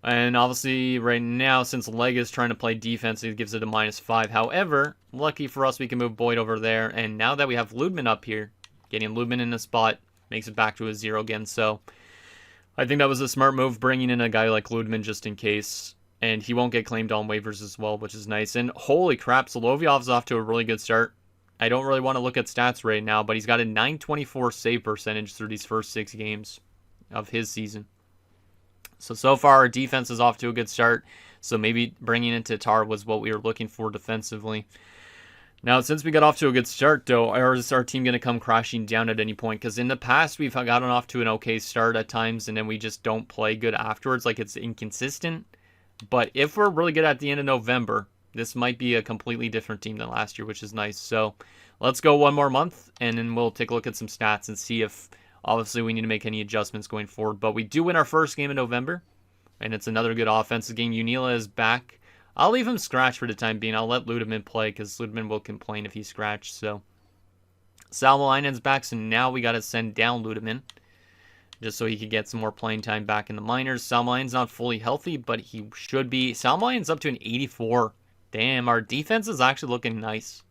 And obviously, right now, since Leg is trying to play defense, it gives it a -5. However, lucky for us, we can move Boyd over there. And now that we have Ludman up here, getting Ludman in the spot makes it back to a 0 again. So I think that was a smart move, bringing in a guy like Ludman just in case. And he won't get claimed on waivers as well, which is nice. And holy crap, Solovyov's off to a really good start. I don't really want to look at stats right now, but he's got a .924 save percentage through these first 6 games of his season. So far, our defense is off to a good start. So maybe bringing in Tatar was what we were looking for defensively. Now, since we got off to a good start, though, is our team going to come crashing down at any point? Because in the past, we've gotten off to an okay start at times, and then we just don't play good afterwards. Like, it's inconsistent. But if we're really good at the end of November, this might be a completely different team than last year, which is nice. So let's go one more month, and then we'll take a look at some stats and see if, obviously, we need to make any adjustments going forward. But we do win our first game in November, and it's another good offensive game. Unila is back. I'll leave him scratch for the time being. I'll let Ludeman play because Ludeman will complain if he's scratched. So Salmelainen's back, so now we got to send down Ludeman just so he could get some more playing time back in the minors. Salmelainen's not fully healthy, but he should be. Salmelainen's up to an 84. Damn, our defense is actually looking nice,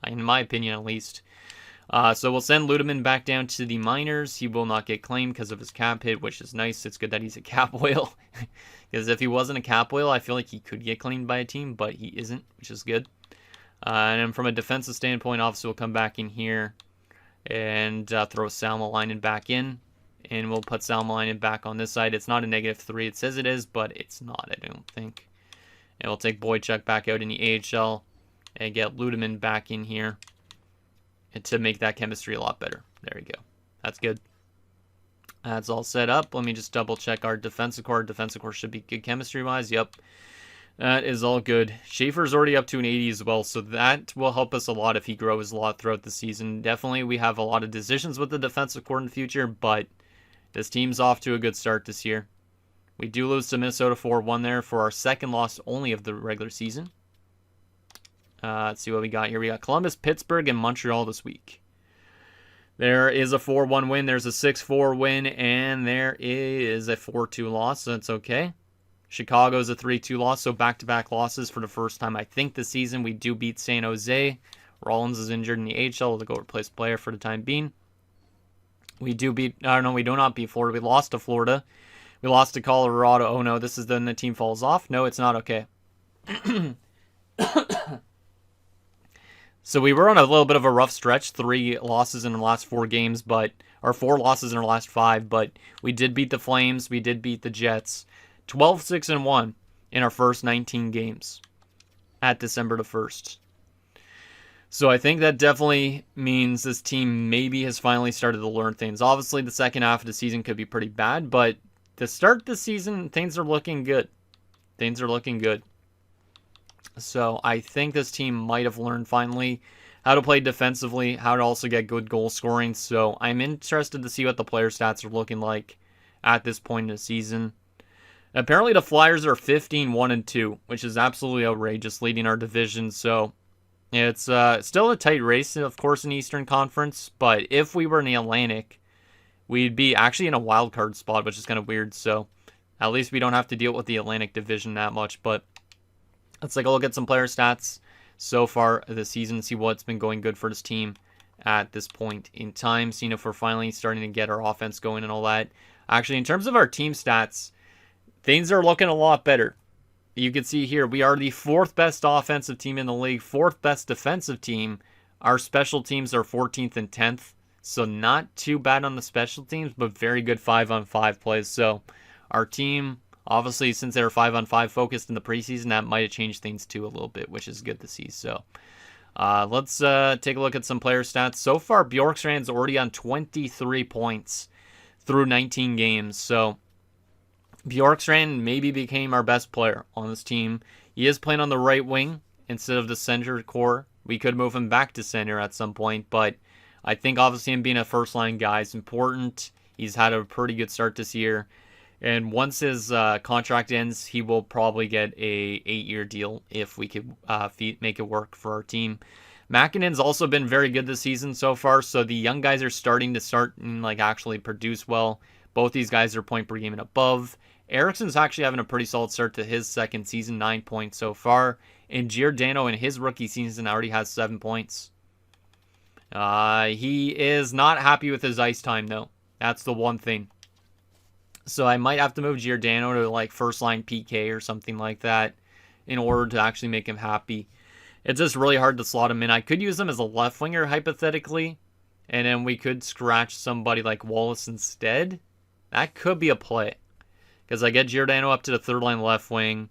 in my opinion at least. So we'll send Ludeman back down to the minors. He will not get claimed because of his cap hit, which is nice. It's good that he's a cap whale. Because if he wasn't a cap whale, I feel like he could get claimed by a team, but he isn't, which is good. And then from a defensive standpoint, obviously we'll come back in here and throw Salmelainen back in. And we'll put Salmelainen back on this side. It's not a -3. It says it is, but it's not, I don't think. And we'll take Boychuk back out in the AHL and get Ludeman back in here to make that chemistry a lot better. There we go. That's good. That's all set up. Let me just double check our defensive core. Defensive core should be good chemistry-wise. Yep. That is all good. Schaefer's already up to an 80 as well, so that will help us a lot if he grows a lot throughout the season. Definitely, we have a lot of decisions with the defensive core in the future, but this team's off to a good start this year. We do lose to Minnesota 4-1 there for our second loss only of the regular season. Let's see what we got here. We got Columbus, Pittsburgh, and Montreal this week. There is a 4-1 win. There's a 6-4 win. And there is a 4-2 loss. So that's okay. Chicago's a 3-2 loss. So back-to-back losses for the first time, I think, this season. We do beat San Jose. Rollins is injured in the AHL. We'll go replace player for the time being. We do beat... no, we do not beat Florida. We lost to Florida. We lost to Colorado. Oh, no. This is then the team falls off. No, it's not okay. So we were on a little bit of a rough stretch, 3 losses in the last 4 games, or 4 losses in our last 5, but we did beat the Flames, we did beat the Jets. 12-6-1 in our first 19 games at December the 1st. So I think that definitely means this team maybe has finally started to learn things. Obviously, the second half of the season could be pretty bad, but to start the season, things are looking good. Things are looking good. So I think this team might have learned finally how to play defensively, how to also get good goal scoring. So I'm interested to see what the player stats are looking like at this point in the season. Apparently the Flyers are 15-1-2, which is absolutely outrageous, leading our division. So it's still a tight race, of course, in the Eastern Conference. But if we were in the Atlantic, we'd be actually in a wild card spot, which is kind of weird. So at least we don't have to deal with the Atlantic Division that much. But Let's take a look at some player stats so far this season, see what's been going good for this team at this point in time, seeing if we're finally starting to get our offense going and all that. Actually, in terms of our team stats, things are looking a lot better. You can see here, we are the 4th best offensive team in the league, 4th best defensive team. Our special teams are 14th and 10th, so not too bad on the special teams, but very good 5-on-5 plays. So our team, obviously, since they were 5-on-5 focused in the preseason, that might have changed things too a little bit, which is good to see. So let's take a look at some player stats. So far, Bjorkstrand's already on 23 points through 19 games. So Bjorkstrand maybe became our best player on this team. He is playing on the right wing instead of the center core. We could move him back to center at some point, but I think obviously him being a first-line guy is important. He's had a pretty good start this year. And once his contract ends, he will probably get a 8-year deal if we could make it work for our team. Makinen's also been very good this season so far, so the young guys are starting to actually produce well. Both these guys are point per game and above. Ericsson's actually having a pretty solid start to his second season, 9 points so far. And Giordano in his rookie season already has 7 points. He is not happy with his ice time, though. That's the one thing. So I might have to move Giordano to like first line PK or something like that in order to actually make him happy. It's just really hard to slot him in. I could use him as a left winger hypothetically, and then we could scratch somebody like Wallace instead. That could be a play. Because I get Giordano up to the third line left wing.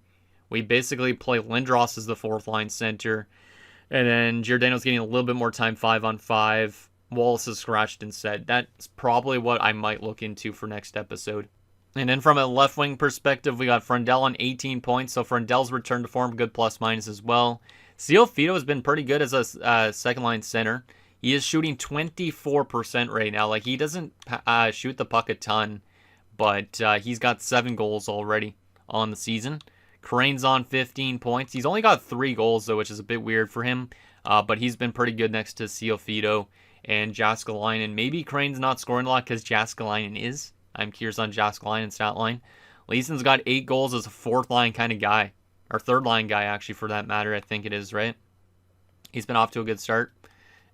We basically play Lindros as the fourth line center. And then Giordano's getting a little bit more time 5-on-5. Wallace is scratched instead. That's probably what I might look into for next episode. And then from a left wing perspective, we got Frendell on 18 points. So Frendell's return to form, good plus minus as well. Ciofito has been pretty good as a second line center. He is shooting 24% right now. Like, he doesn't shoot the puck a ton, but he's got 7 goals already on the season. Crane's on 15 points. He's only got 3 goals, though, which is a bit weird for him. But he's been pretty good next to Ciofito and Jaskalainen. Maybe Crane's not scoring a lot because Jaskalainen is. I'm curious on Jaskalainen's stat line. Leeson's got 8 goals as a fourth line kind of guy. Or third line guy, actually, for that matter. I think it is, right? He's been off to a good start.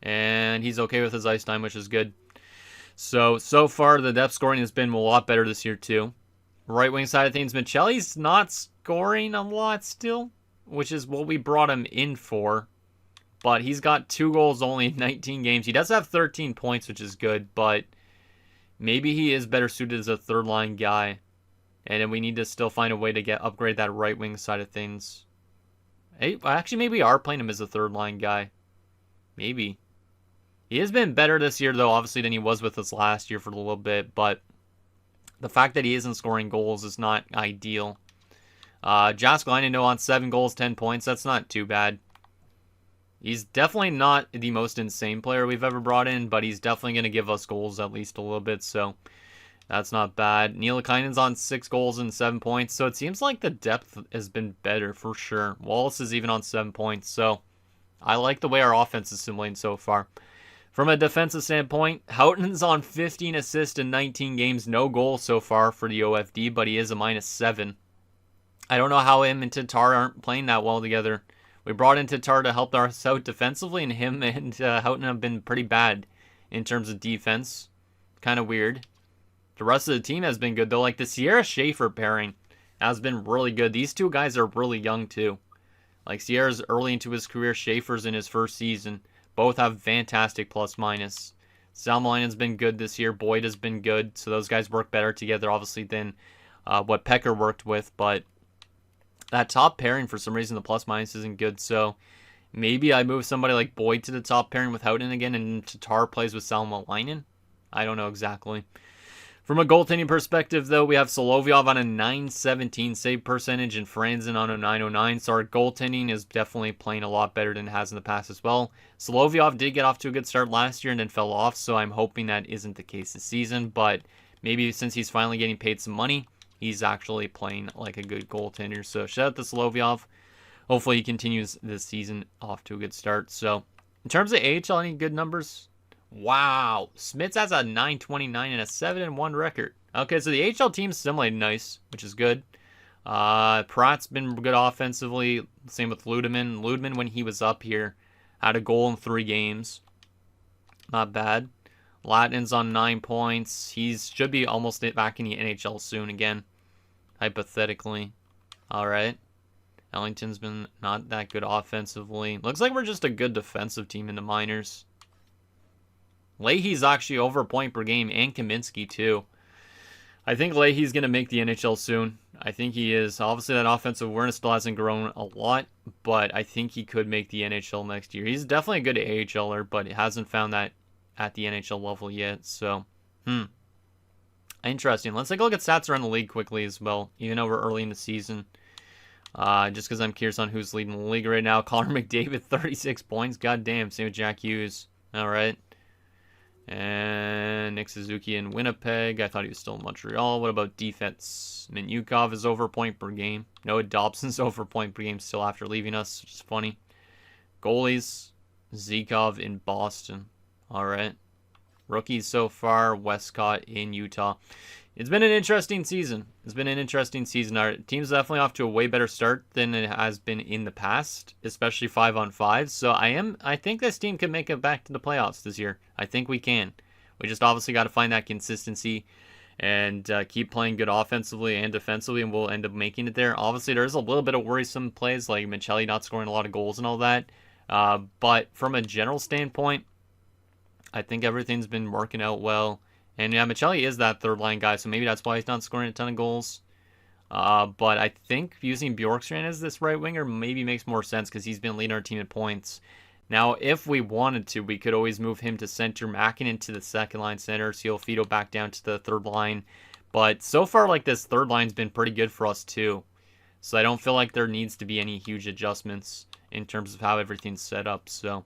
And he's okay with his ice time, which is good. So far, the depth scoring has been a lot better this year, too. Right wing side of things, Michelli's not scoring a lot still, which is what we brought him in for. But he's got 2 goals only in 19 games. He does have 13 points, which is good, but maybe he is better suited as a third line guy. And then we need to still find a way to upgrade that right wing side of things. Hey, actually, maybe we are playing him as a third line guy. Maybe. He has been better this year, though, obviously, than he was with us last year for a little bit. But the fact that he isn't scoring goals is not ideal. Jaskalainen, on 7 goals, 10 points. That's not too bad. He's definitely not the most insane player we've ever brought in, but he's definitely going to give us goals at least a little bit, so that's not bad. Nielikainen's on 6 goals and 7 points, so it seems like the depth has been better for sure. Wallace is even on 7 points, so I like the way our offense is assimilating so far. From a defensive standpoint, Houghton's on 15 assists in 19 games, no goals so far for the OFD, but he is a -7. I don't know how him and Tatar aren't playing that well together. We brought in Tatar to help us out defensively, and him and Houghton have been pretty bad in terms of defense. Kind of weird. The rest of the team has been good, though. Like, the Sierra Schaefer pairing has been really good. These two guys are really young, too. Like, Sierra's early into his career. Schaefer's in his first season. Both have fantastic plus-minus. Salmelainen's been good this year. Boyd has been good. So those guys work better together, obviously, than what Pecker worked with. But that top pairing, for some reason, the plus-minus isn't good. So maybe I move somebody like Boyd to the top pairing with Houghton again, and Tatar plays with Salmelainen. I don't know exactly. From a goaltending perspective, though, we have Solovyov on a .917 save percentage and Franzen on a .909. So our goaltending is definitely playing a lot better than it has in the past as well. Solovyov did get off to a good start last year and then fell off, so I'm hoping that isn't the case this season. But maybe since he's finally getting paid some money, he's actually playing like a good goaltender. So shout out to Solovyov. Hopefully he continues this season off to a good start. So in terms of AHL, any good numbers? Wow, Smits has a .929 and a 7-1 record. Okay, so the AHL team's assimilated nice, which is good. Pratt's been good offensively. Same with Ludeman. Ludeman, when he was up here, had a goal in 3 games. Not bad. Latin's on 9 points. He should be almost back in the NHL soon again, hypothetically. All right. Ellington's been not that good offensively. Looks like we're just a good defensive team in the minors. Leahy's actually over a point per game, and Kaminsky too. I think Leahy's going to make the NHL soon. I think he is. Obviously, that offensive awareness still hasn't grown a lot, but I think he could make the NHL next year. He's definitely a good AHLer, but he hasn't found that at the NHL level yet. So, interesting. Let's take a look at stats around the league quickly as well, even though we're early in the season. Just because I'm curious on who's leading the league right now. Connor McDavid, 36 points. God damn. Same with Jack Hughes. All right. And Nick Suzuki in Winnipeg. I thought he was still in Montreal. What about defense? Minyukov is over a point per game. Noah Dobson's over a point per game still after leaving us, which is funny. Goalies. Zikov in Boston. All right. Rookies so far. Westcott in Utah. It's been an interesting season. Our team's definitely off to a way better start than it has been in the past, especially 5-on-5. So I think this team can make it back to the playoffs this year. I think we can. We just obviously got to find that consistency and keep playing good offensively and defensively, and we'll end up making it there. Obviously, there's a little bit of worrisome plays like Michelli not scoring a lot of goals and all that. But from a general standpoint, I think everything's been working out well. And yeah, Michelli is that third line guy, so maybe that's why he's not scoring a ton of goals. But I think using Bjorkstrand as this right winger maybe makes more sense because he's been leading our team in points. Now, if we wanted to, we could always move him to center, Mackinnon to the second line center, Ciofito back down to the third line. But so far, like, this third line's been pretty good for us too. So I don't feel like there needs to be any huge adjustments in terms of how everything's set up. So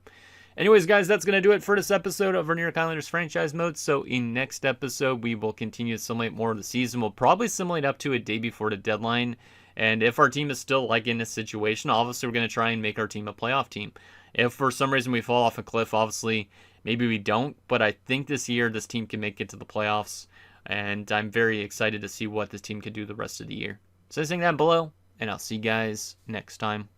anyways, guys, that's going to do it for this episode of our New York Islanders franchise mode. So in next episode, we will continue to simulate more of the season. We'll probably simulate up to a day before the deadline. And if our team is still like in this situation, obviously we're going to try and make our team a playoff team. If for some reason we fall off a cliff, obviously maybe we don't. But I think this year this team can make it to the playoffs. And I'm very excited to see what this team can do the rest of the year. So saying that below, and I'll see you guys next time.